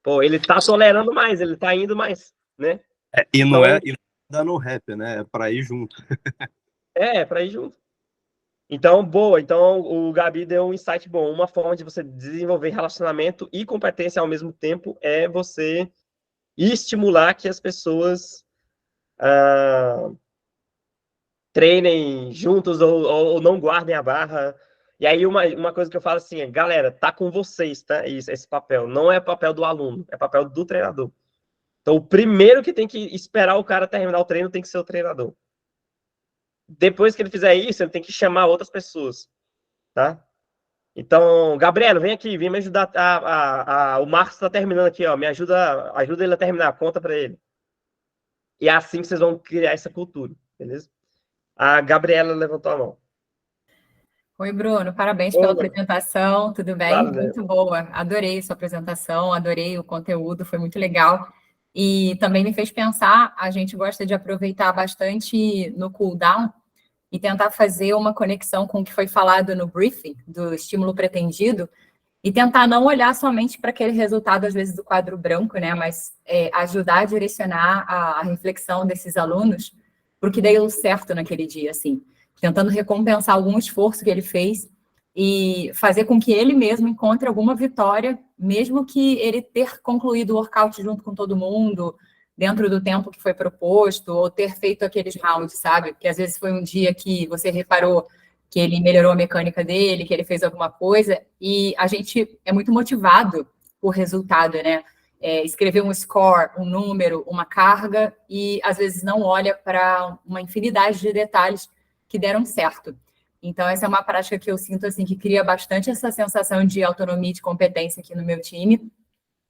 [SPEAKER 2] Pô, ele tá tolerando mais, ele tá indo mais, né?
[SPEAKER 8] E não é dando rap, né? É para ir junto.
[SPEAKER 2] Para ir junto. Então, boa. Então, o Gabi deu um insight bom. Uma forma de você desenvolver relacionamento e competência ao mesmo tempo é você estimular que as pessoas treinem juntos ou não guardem a barra. E aí, uma coisa que eu falo assim, galera, tá com vocês, tá? Esse papel. Não é papel do aluno, é papel do treinador. Então, o primeiro que tem que esperar o cara terminar o treino tem que ser o treinador. Depois que ele fizer isso, ele tem que chamar outras pessoas, tá? Então, Gabriel, vem aqui, vem me ajudar. O Marcos está terminando aqui, ó. Me ajuda ele a terminar, conta para ele. E é assim que vocês vão criar essa cultura, beleza? A Gabriela levantou a mão.
[SPEAKER 9] Oi, Bruno, parabéns
[SPEAKER 2] Oi,
[SPEAKER 9] pela
[SPEAKER 2] Bruno.
[SPEAKER 9] apresentação, tudo bem?
[SPEAKER 2] Valeu.
[SPEAKER 9] Muito boa, adorei sua apresentação, adorei o conteúdo, foi muito legal. E também me fez pensar, a gente gosta de aproveitar bastante no cooldown e tentar fazer uma conexão com o que foi falado no briefing do estímulo pretendido e tentar não olhar somente para aquele resultado, às vezes, do quadro branco, né? Mas ajudar a direcionar a reflexão desses alunos para o que deu certo naquele dia, assim. Tentando recompensar algum esforço que ele fez e fazer com que ele mesmo encontre alguma vitória, mesmo que ele ter concluído o workout junto com todo mundo, dentro do tempo que foi proposto, ou ter feito aqueles rounds, sabe? Porque às vezes foi um dia que você reparou que ele melhorou a mecânica dele, que ele fez alguma coisa, e a gente é muito motivado por resultado, né? Escrever um score, um número, uma carga, e às vezes não olha para uma infinidade de detalhes que deram certo. Então, essa é uma prática que eu sinto, assim, que cria bastante essa sensação de autonomia e de competência aqui no meu time,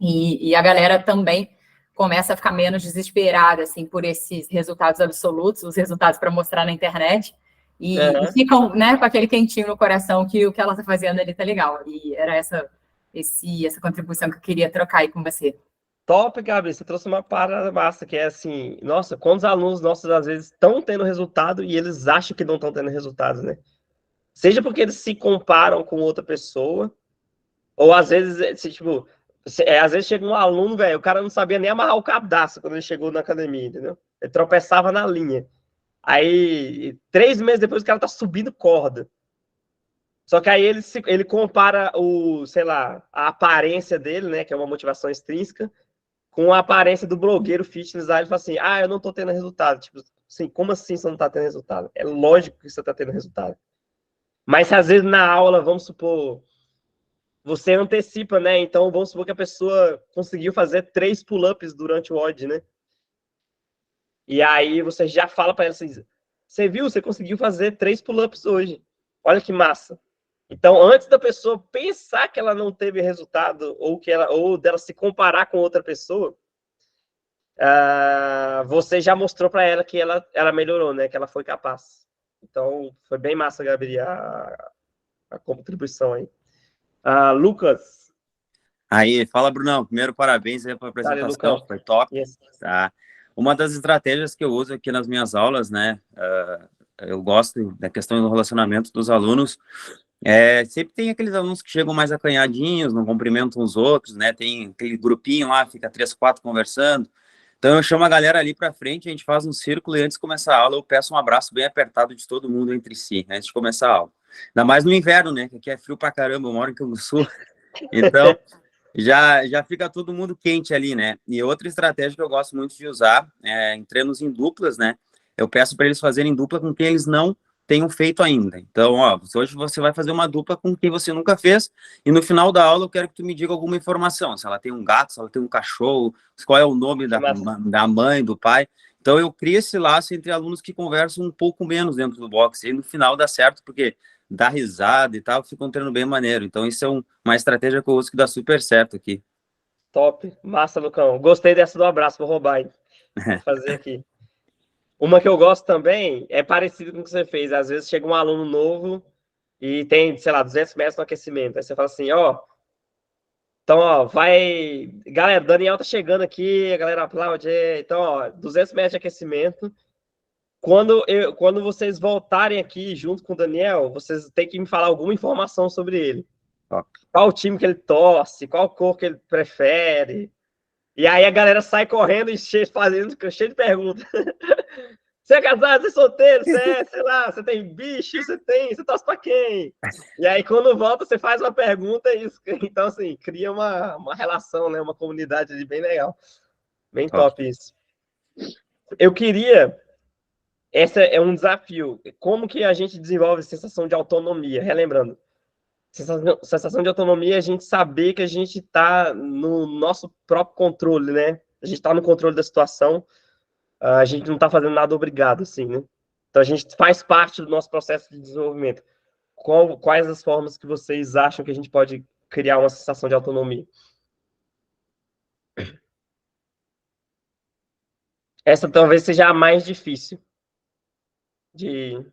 [SPEAKER 9] e a galera também começa a ficar menos desesperada, assim, por esses resultados absolutos, os resultados para mostrar na internet, e ficam, né, com aquele quentinho no coração que o que ela está fazendo ali tá legal. E era essa contribuição que eu queria trocar aí com você.
[SPEAKER 2] Top, Gabi, você trouxe uma parada massa, que é assim, nossa, quantos alunos nossos às vezes estão tendo resultado e eles acham que não estão tendo resultado, né? Seja porque eles se comparam com outra pessoa, ou às vezes, tipo, às vezes chega um aluno, velho, o cara não sabia nem amarrar o cadastro quando ele chegou na academia, entendeu? Ele tropeçava na linha. Aí, 3 meses depois, o cara tá subindo corda. Só que aí ele compara sei lá, a aparência dele, né, que é uma motivação extrínseca, com a aparência do blogueiro fitness. Aí ele fala assim, eu não tô tendo resultado. Tipo assim, como assim você não tá tendo resultado? É lógico que você tá tendo resultado. Mas se às vezes na aula, vamos supor, você antecipa, né? Então vamos supor que a pessoa conseguiu fazer 3 pull-ups durante o WOD, né? E aí você já fala para ela assim, você viu, você conseguiu fazer 3 pull-ups hoje. Olha que massa. Então, antes da pessoa pensar que ela não teve resultado ou dela se comparar com outra pessoa, você já mostrou para ela que ela melhorou, né? Que ela foi capaz. Então, foi bem massa, Gabriel, a contribuição aí. Lucas.
[SPEAKER 10] Aí, fala, Brunão. Primeiro, parabéns aí pela apresentação, foi top.
[SPEAKER 2] Yes.
[SPEAKER 10] Tá? Uma das estratégias que eu uso aqui nas minhas aulas, né? Eu gosto da questão do relacionamento dos alunos. Sempre tem aqueles alunos que chegam mais acanhadinhos, não cumprimentam os outros, né? Tem aquele grupinho lá, fica 3, 4 conversando. Então eu chamo a galera ali para frente, a gente faz um círculo e antes de começar a aula eu peço um abraço bem apertado de todo mundo entre si, antes de começar a aula. Ainda mais no inverno, né? Que aqui é frio pra caramba, eu moro em Canguçu. Então já fica todo mundo quente ali, né? E outra estratégia que eu gosto muito de usar em treinos em duplas, né? Eu peço para eles fazerem dupla com quem eles não tenham feito ainda. Então, hoje você vai fazer uma dupla com quem você nunca fez e no final da aula eu quero que tu me diga alguma informação, se ela tem um gato, se ela tem um cachorro, qual é o nome da mãe, do pai. Então, eu crio esse laço entre alunos que conversam um pouco menos dentro do boxe e no final dá certo, porque dá risada e tal, fica um treino bem maneiro. Então, isso é uma estratégia que eu uso que dá super certo aqui.
[SPEAKER 2] Top, massa, Lucão. Gostei dessa do abraço, vou roubar, hein? Vou fazer aqui. Uma que eu gosto também é parecido com o que você fez. Às vezes chega um aluno novo e tem, sei lá, 200 metros no aquecimento. Aí você fala assim, então, vai... Galera, Daniel tá chegando aqui, a galera aplaude. Então, 200 metros de aquecimento. Quando vocês voltarem aqui junto com o Daniel, vocês têm que me falar alguma informação sobre ele. Qual time que ele torce, qual cor que ele prefere. E aí a galera sai correndo e cheio de perguntas. Você é casado, você é solteiro, sei lá, você tem bicho, você torce pra quem? E aí quando volta, você faz uma pergunta e então, assim, cria uma relação, né? Uma comunidade ali bem legal. Bem top isso. Eu queria... Esse é um desafio. Como que a gente desenvolve sensação de autonomia? Relembrando, sensação de autonomia é a gente saber que a gente está no nosso próprio controle, né? A gente está no controle da situação, a gente não está fazendo nada obrigado, assim, né? Então, a gente faz parte do nosso processo de desenvolvimento. Quais as formas que vocês acham que a gente pode criar uma sensação de autonomia? Essa talvez seja a mais difícil. de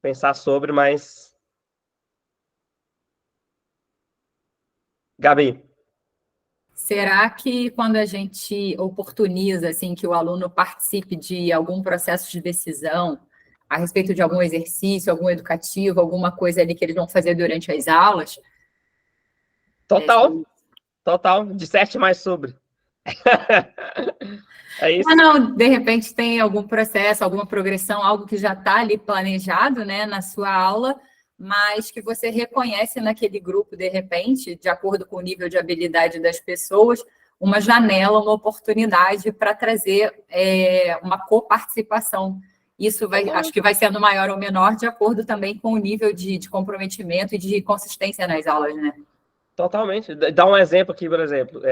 [SPEAKER 2] pensar sobre, mas... Gabi.
[SPEAKER 9] Será que quando a gente oportuniza assim que o aluno participe de algum processo de decisão a respeito de algum exercício, algum educativo, alguma coisa ali que eles vão fazer durante as aulas?
[SPEAKER 2] Total. Disserte mais sobre. É isso?
[SPEAKER 9] Não, de repente tem algum processo, alguma progressão, algo que já está ali planejado, né, na sua aula, mas que você reconhece naquele grupo, de repente, de acordo com o nível de habilidade das pessoas, uma janela, uma oportunidade para trazer uma coparticipação. Isso acho que vai sendo maior ou menor, de acordo também com o nível de comprometimento e de consistência nas aulas, né?
[SPEAKER 2] Totalmente. Dá um exemplo aqui, por exemplo.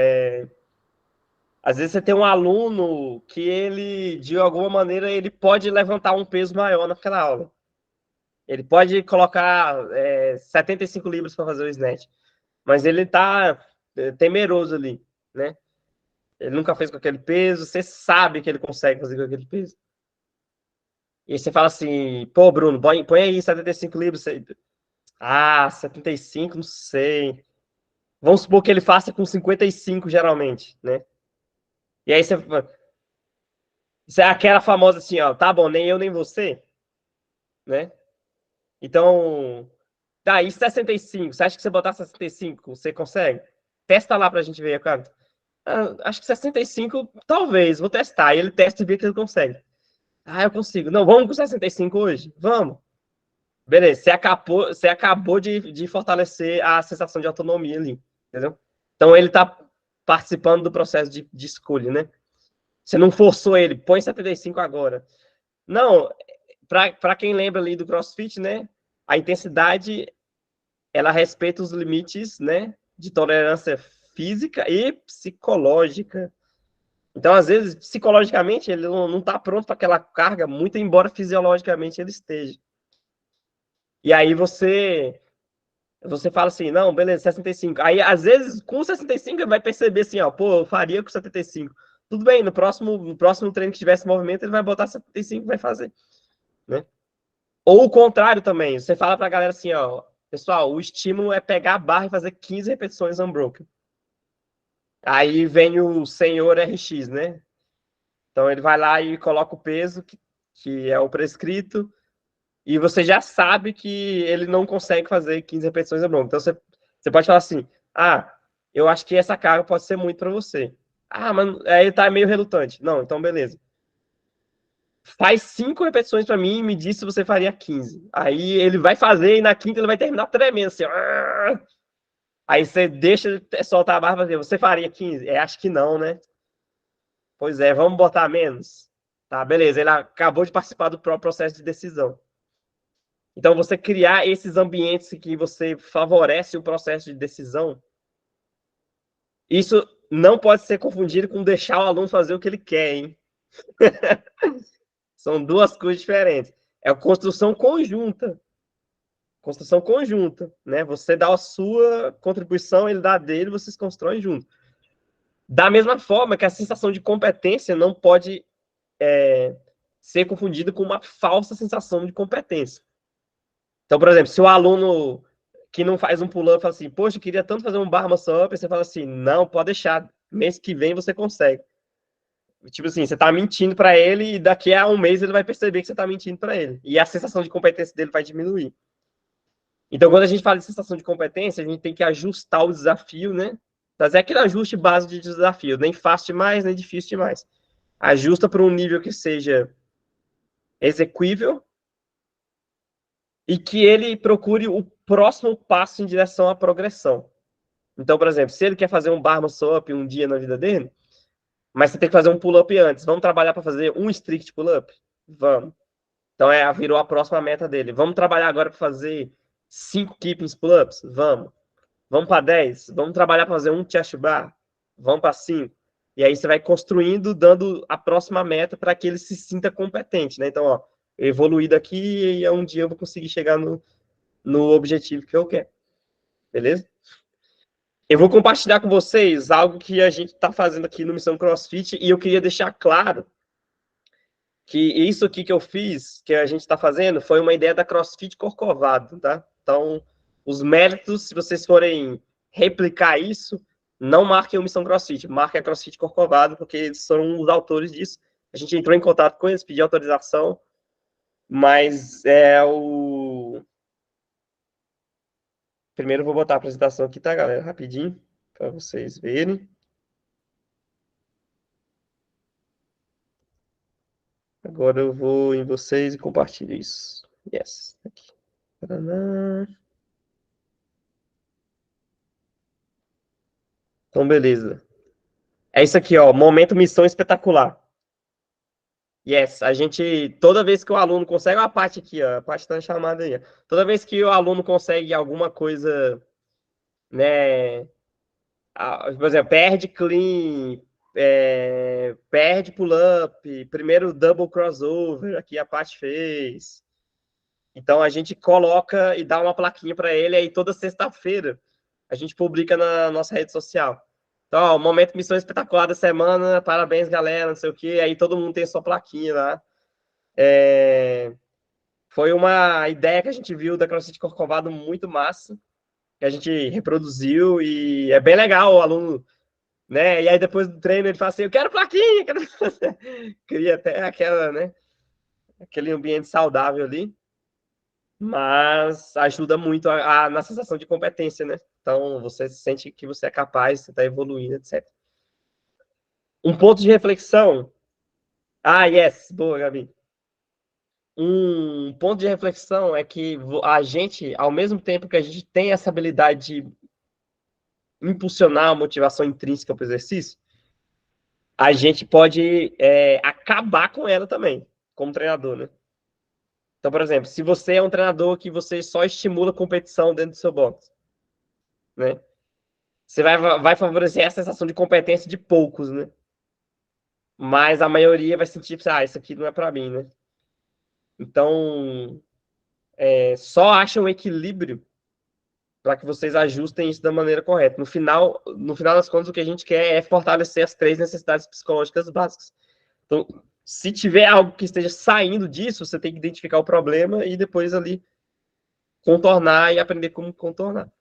[SPEAKER 2] Às vezes você tem um aluno que ele, de alguma maneira, ele pode levantar um peso maior naquela aula. Ele pode colocar 75 libras para fazer o snatch, mas ele está temeroso ali, né? Ele nunca fez com aquele peso, você sabe que ele consegue fazer com aquele peso. E aí você fala assim, pô, Bruno, põe aí 75 libras. 75, não sei. Vamos supor que ele faça com 55, geralmente, né? E aí você é aquela famosa assim, ó, tá bom, nem eu nem você, né? Então, tá, e 65? Você acha que você botar 65, você consegue? Testa lá pra gente ver, cara. Acho que 65, talvez, vou testar. E ele testa e vê que ele consegue. Eu consigo. Não, vamos com 65 hoje? Vamos. Beleza, você acabou de fortalecer a sensação de autonomia ali, entendeu? Então, ele tá participando do processo de escolha, né? Você não forçou ele, põe 75 agora. Não, para quem lembra ali do CrossFit, né? A intensidade, ela respeita os limites, né? De tolerância física e psicológica. Então, às vezes, psicologicamente, ele não está pronto para aquela carga, muito embora fisiologicamente ele esteja. E aí você fala assim, não, beleza, 65. Aí, às vezes, com 65, ele vai perceber assim, ó, pô, eu faria com 75. Tudo bem, no próximo treino que tivesse movimento, ele vai botar 75 e vai fazer, né? Ou o contrário também, você fala pra galera assim, ó, pessoal, o estímulo é pegar a barra e fazer 15 repetições unbroken. Aí vem o senhor RX, né? Então ele vai lá e coloca o peso, que é o prescrito, e você já sabe que ele não consegue fazer 15 repetições unbroken. Então você pode falar assim, eu acho que essa carga pode ser muito para você. Mas aí ele tá meio relutante. Não, então beleza. Faz 5 repetições para mim e me diz se você faria 15. Aí ele vai fazer e na quinta ele vai terminar tremendo, assim. Aí você deixa soltar a barra e fazer, você faria 15? Acho que não, né? Pois é, vamos botar menos. Tá, beleza, ele acabou de participar do próprio processo de decisão. Então, você criar esses ambientes que você favorece o processo de decisão, isso não pode ser confundido com deixar o aluno fazer o que ele quer, hein? São duas coisas diferentes. É a construção conjunta. Construção conjunta, né? Você dá a sua contribuição, ele dá a dele, vocês constroem junto. Da mesma forma que a sensação de competência não pode ser confundida com uma falsa sensação de competência. Então, por exemplo, se o aluno que não faz um pull-up fala assim, poxa, eu queria tanto fazer um bar muscle-up, você fala assim, não, pode deixar, mês que vem você consegue. Tipo assim, você tá mentindo para ele e daqui a um mês ele vai perceber que você tá mentindo para ele. E a sensação de competência dele vai diminuir. Então, quando a gente fala de sensação de competência, a gente tem que ajustar o desafio, né? Fazer aquele ajuste básico de desafio, nem fácil demais, nem difícil demais. Ajusta para um nível que seja execuível e que ele procure o próximo passo em direção à progressão. Então, por exemplo, se ele quer fazer um bar muscle-up um dia na vida dele, mas você tem que fazer um pull-up antes, vamos trabalhar para fazer um strict pull-up? Vamos. Então, virou a próxima meta dele. Vamos trabalhar agora para fazer 5 keeping pull-ups? Vamos. Vamos para 10? Vamos trabalhar para fazer um chest bar? Vamos para 5. E aí você vai construindo, dando a próxima meta para que ele se sinta competente, né? Então, eu evoluí daqui e um dia eu vou conseguir chegar no objetivo que eu quero. Beleza? Eu vou compartilhar com vocês algo que a gente está fazendo aqui no Missão CrossFit e eu queria deixar claro que isso aqui que eu fiz, que a gente está fazendo, foi uma ideia da CrossFit Corcovado, tá? Então, os méritos, se vocês forem replicar isso, não marquem o Missão CrossFit, marquem a CrossFit Corcovado, porque eles são os autores disso. A gente entrou em contato com eles, pediu autorização, mas Primeiro eu vou botar a apresentação aqui, tá, galera? Rapidinho, para vocês verem. Agora eu vou em vocês e compartilho isso. Yes. Aqui. Tadã. Então, beleza. É isso aqui, ó. Momento missão espetacular. Yes. A gente, toda vez que o aluno consegue, a parte aqui, ó. A parte tá chamada aí. Ó. Toda vez que o aluno consegue alguma coisa, né? Por exemplo, perde clean, perde pull-up, primeiro double crossover, aqui a parte fez. Então, a gente coloca e dá uma plaquinha para ele, aí toda sexta-feira a gente publica na nossa rede social. Então, ó, momento missão espetacular da semana, parabéns, galera, não sei o quê, aí todo mundo tem sua plaquinha lá. Foi uma ideia que a gente viu da CrossFit Corcovado muito massa, que a gente reproduziu, e é bem legal o aluno, né? E aí depois do treino ele fala assim, eu quero plaquinha, quero... Cria até aquela, né? Aquele ambiente saudável ali. Mas ajuda muito na sensação de competência, né? Então, você sente que você é capaz, você está evoluindo, etc. Um ponto de reflexão. Yes, boa, Gabi. Um ponto de reflexão é que a gente, ao mesmo tempo que a gente tem essa habilidade de impulsionar a motivação intrínseca para o exercício, a gente pode acabar com ela também, como treinador, né? Então, por exemplo, se você é um treinador que você só estimula competição dentro do seu box, né? Você vai favorecer a sensação de competência de poucos, né? Mas a maioria vai sentir, isso aqui não é para mim, né? Então, só acha um equilíbrio para que vocês ajustem isso da maneira correta. No final das contas, o que a gente quer é fortalecer as 3 necessidades psicológicas básicas. Então, se tiver algo que esteja saindo disso, você tem que identificar o problema e depois ali contornar e aprender como contornar.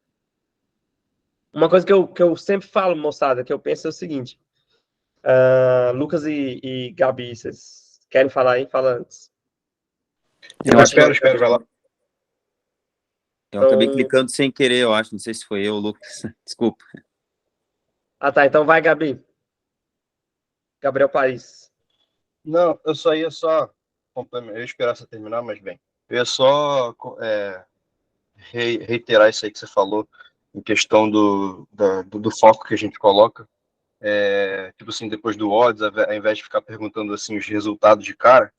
[SPEAKER 2] Uma coisa que eu sempre falo, moçada, que eu penso é o seguinte. Lucas e Gabi, vocês querem falar aí? Fala antes.
[SPEAKER 8] Eu espero, vai lá.
[SPEAKER 10] Eu acabei clicando sem querer, eu acho. Não sei se foi eu, Lucas. Desculpa.
[SPEAKER 2] Tá. Então vai, Gabi. Gabriel Paris.
[SPEAKER 8] Não, eu só ia complementar. Eu ia esperar você terminar, mas bem. Eu ia só reiterar isso aí que você falou, em questão do foco que a gente coloca. Tipo assim, depois do odds, ao invés de ficar perguntando assim os resultados de cara,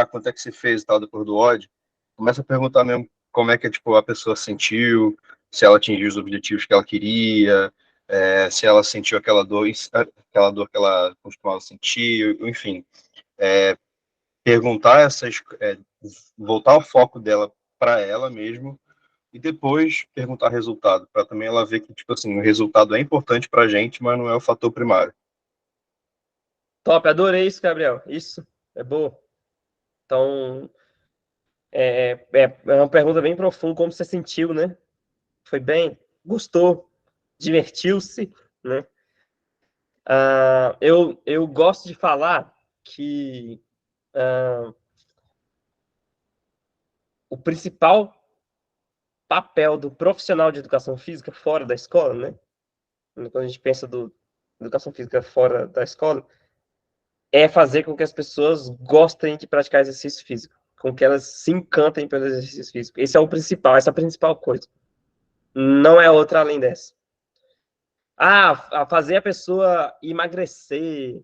[SPEAKER 8] quanto é que você fez e tal depois do odd, começa a perguntar mesmo como é que tipo, a pessoa sentiu, se ela atingiu os objetivos que ela queria, se ela sentiu aquela dor que ela costumava sentir, enfim. Perguntar voltar o foco dela para ela mesmo e depois perguntar resultado, para também ela ver que tipo assim, o resultado é importante para a gente, mas não é o fator primário.
[SPEAKER 2] Top, adorei isso, Gabriel. Isso, é bom. Então, é uma pergunta bem profunda, como você sentiu, né? Foi bem? Gostou? Divertiu-se? Né? Eu gosto de falar que o principal papel do profissional de educação física fora da escola, né? Quando a gente pensa do educação física fora da escola, é fazer com que as pessoas gostem de praticar exercício físico, com que elas se encantem pelo exercício físico. Esse é o principal, essa é a principal coisa. Não é outra além dessa. Fazer a pessoa emagrecer,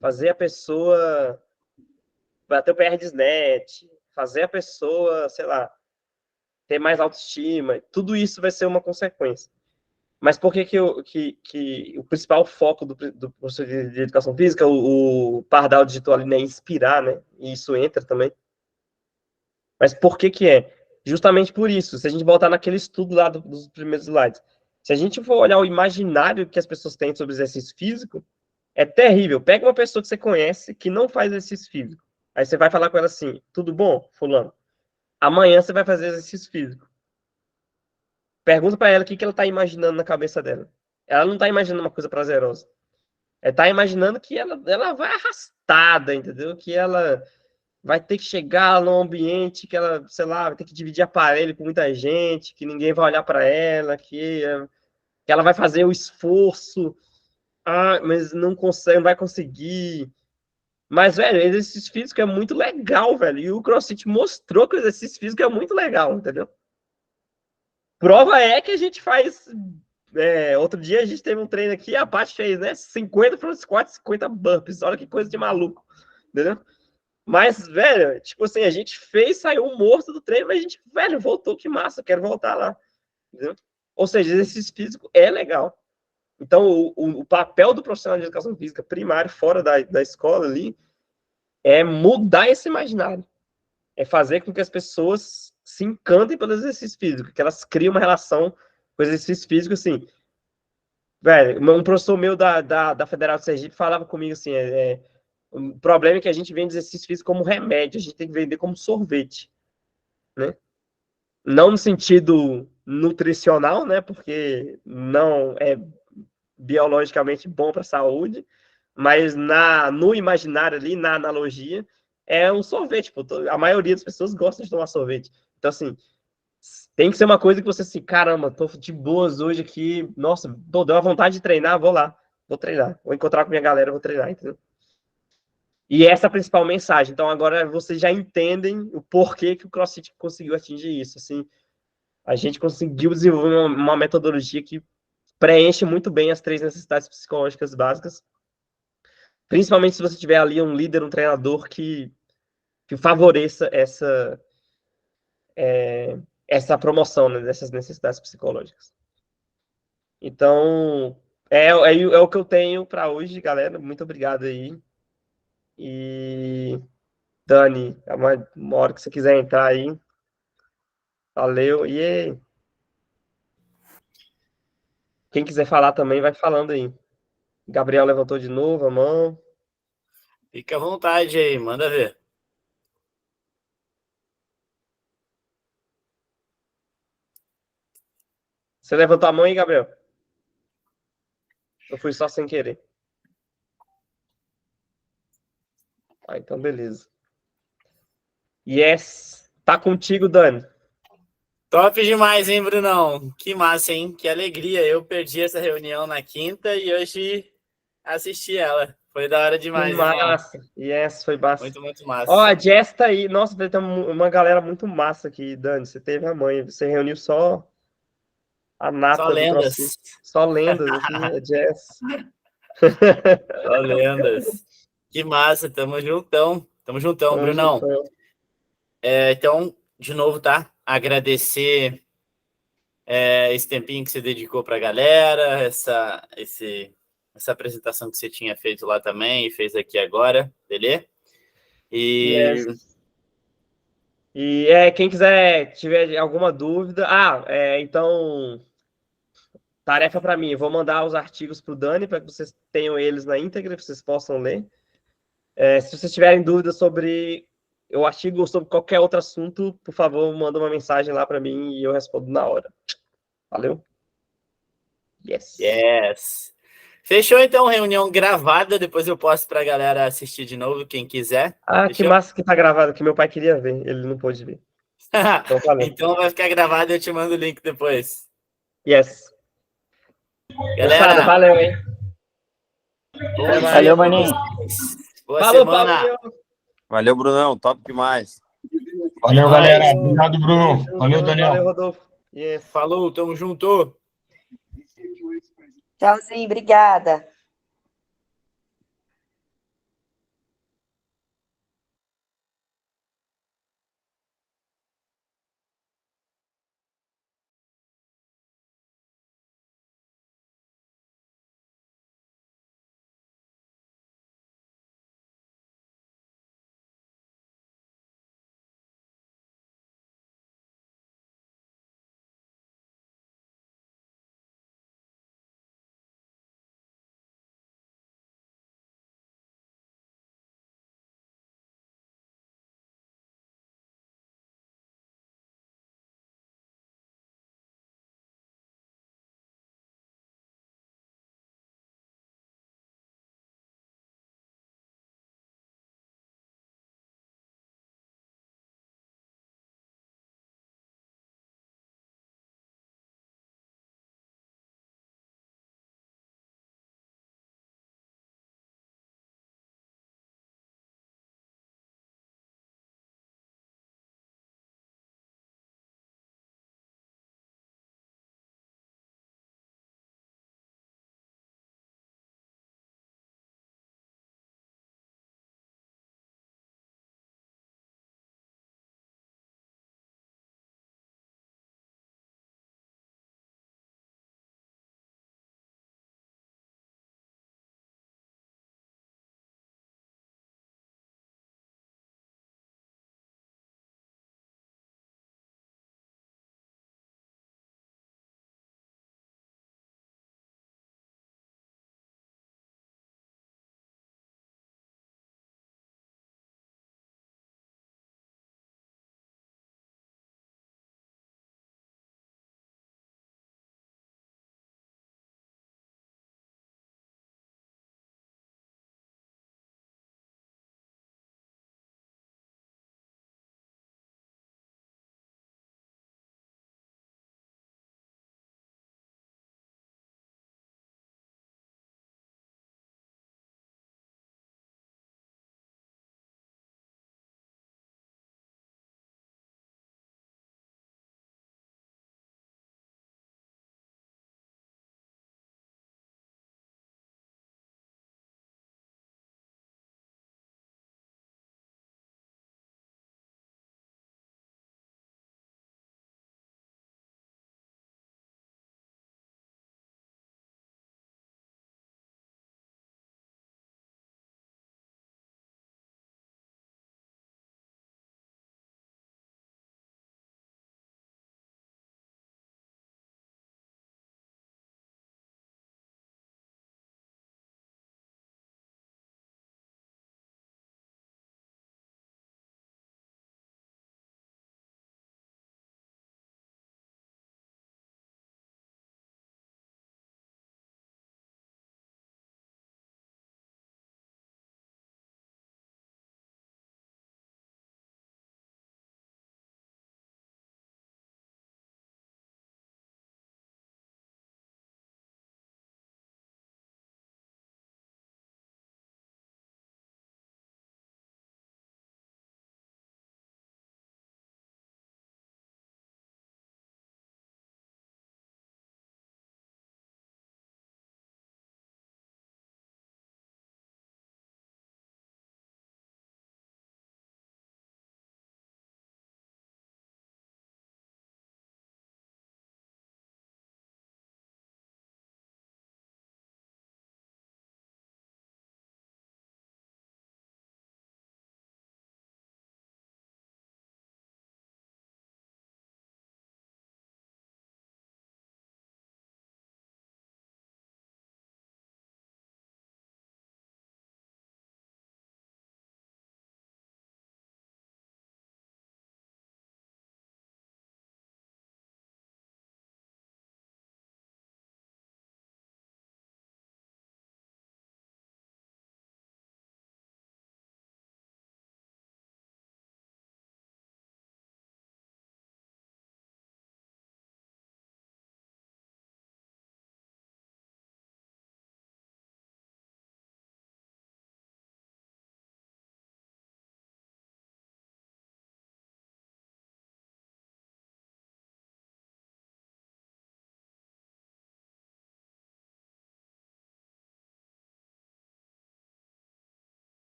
[SPEAKER 2] fazer a pessoa bater o PR de snatch, fazer a pessoa, sei lá, ter mais autoestima, tudo isso vai ser uma consequência. Mas por que o principal foco do professor de educação física, o Pardal digitou ali, né, inspirar, né? E isso entra também. Mas por que é? Justamente por isso. Se a gente voltar naquele estudo lá dos primeiros slides, se a gente for olhar o imaginário que as pessoas têm sobre exercício físico, é terrível. Pega uma pessoa que você conhece que não faz exercício físico. Aí você vai falar com ela assim, tudo bom, fulano? Amanhã você vai fazer exercício físico. Pergunta pra ela o que ela tá imaginando na cabeça dela. Ela não tá imaginando uma coisa prazerosa. Ela tá imaginando que ela vai arrastada, entendeu? Que ela vai ter que chegar num ambiente que ela, sei lá, vai ter que dividir aparelho com muita gente, que ninguém vai olhar para ela, que ela vai fazer o esforço, mas não consegue, não vai conseguir. Mas, velho, exercício físico é muito legal, velho. E o CrossFit mostrou que o exercício físico é muito legal, entendeu? Prova é que a gente faz. Outro dia a gente teve um treino aqui, a Paty fez, né? 50 front squats, 50 burpees. Olha que coisa de maluco, entendeu? Mas, velho, tipo assim, a gente fez, saiu morto do treino, mas a gente, velho, voltou, que massa, quero voltar lá, entendeu? Ou seja, exercício físico é legal. Então, o papel do profissional de educação física primário, fora da escola ali, é mudar esse imaginário. É fazer com que as pessoas se encantem pelo exercício físico, que elas criem uma relação com o exercício físico, assim. Velho, um professor meu da Federal de Sergipe falava comigo assim, o problema é que a gente vende exercício físico como remédio, a gente tem que vender como sorvete, né? Não no sentido nutricional, né? Porque não é biologicamente bom para a saúde, mas no imaginário ali, na analogia, é um sorvete. Pô, a maioria das pessoas gosta de tomar sorvete. Então, assim, tem que ser uma coisa que você assim, caramba, tô de boas hoje aqui, nossa, deu uma vontade de treinar, vou lá, vou treinar, vou encontrar com minha galera, vou treinar, entendeu? E essa é a principal mensagem. Então, agora vocês já entendem o porquê que o CrossFit conseguiu atingir isso. Assim, a gente conseguiu desenvolver uma metodologia que preenche muito bem as 3 necessidades psicológicas básicas. Principalmente se você tiver ali um líder, um treinador que favoreça essa promoção, né, dessas necessidades psicológicas. Então, é o que eu tenho para hoje, galera. Muito obrigado aí. E, Dani, uma hora que você quiser entrar aí. Valeu. E quem quiser falar também, vai falando aí. Gabriel levantou de novo a mão.
[SPEAKER 5] Fica à vontade aí, manda ver.
[SPEAKER 2] Você levantou a mão aí, Gabriel? Eu fui só sem querer. Então beleza. Yes. Tá contigo, Dani.
[SPEAKER 5] Top demais, hein, Brunão? Que massa, hein? Que alegria. Eu perdi essa reunião na quinta e hoje assisti ela. Foi da hora demais,
[SPEAKER 2] Que massa. Yes, foi massa.
[SPEAKER 5] Muito, muito massa.
[SPEAKER 2] Ó, a Jess tá aí. Nossa, tem uma galera muito massa aqui, Dani. Você teve a mãe. Você reuniu só a nata
[SPEAKER 5] Só
[SPEAKER 2] do
[SPEAKER 5] lendas.
[SPEAKER 2] CrossFit. Só lendas aqui, a Jess.
[SPEAKER 5] Só lendas. Que massa. Tamo juntão. Tamo juntão, Brunão. Então, de novo, tá? Agradecer esse tempinho que você dedicou pra galera, essa apresentação que você tinha feito lá também e fez aqui agora, beleza? E
[SPEAKER 2] Quem quiser, tiver alguma dúvida... então, tarefa para mim. Eu vou mandar os artigos para o Dani, para que vocês tenham eles na íntegra, que vocês possam ler. Se vocês tiverem dúvidas sobre o artigo ou sobre qualquer outro assunto, por favor, manda uma mensagem lá para mim e eu respondo na hora. Valeu?
[SPEAKER 5] Yes. Fechou, então, reunião gravada. Depois eu posto para a galera assistir de novo, quem quiser.
[SPEAKER 2] Fechou? Que massa que tá gravado, que meu pai queria ver. Ele não pôde ver. Então, valeu.
[SPEAKER 5] Então vai ficar gravado e eu te mando o link depois.
[SPEAKER 2] Yes.
[SPEAKER 5] Galera,
[SPEAKER 2] valeu, hein?
[SPEAKER 3] Valeu, maninho.
[SPEAKER 5] Boa
[SPEAKER 2] Falou,
[SPEAKER 5] semana.
[SPEAKER 10] Valeu, Brunão. Top demais.
[SPEAKER 11] Valeu, galera. Obrigado, Bruno. Valeu, Daniel.
[SPEAKER 2] Valeu, Rodolfo.
[SPEAKER 5] Falou, tamo junto.
[SPEAKER 4] Tchauzinho, obrigada.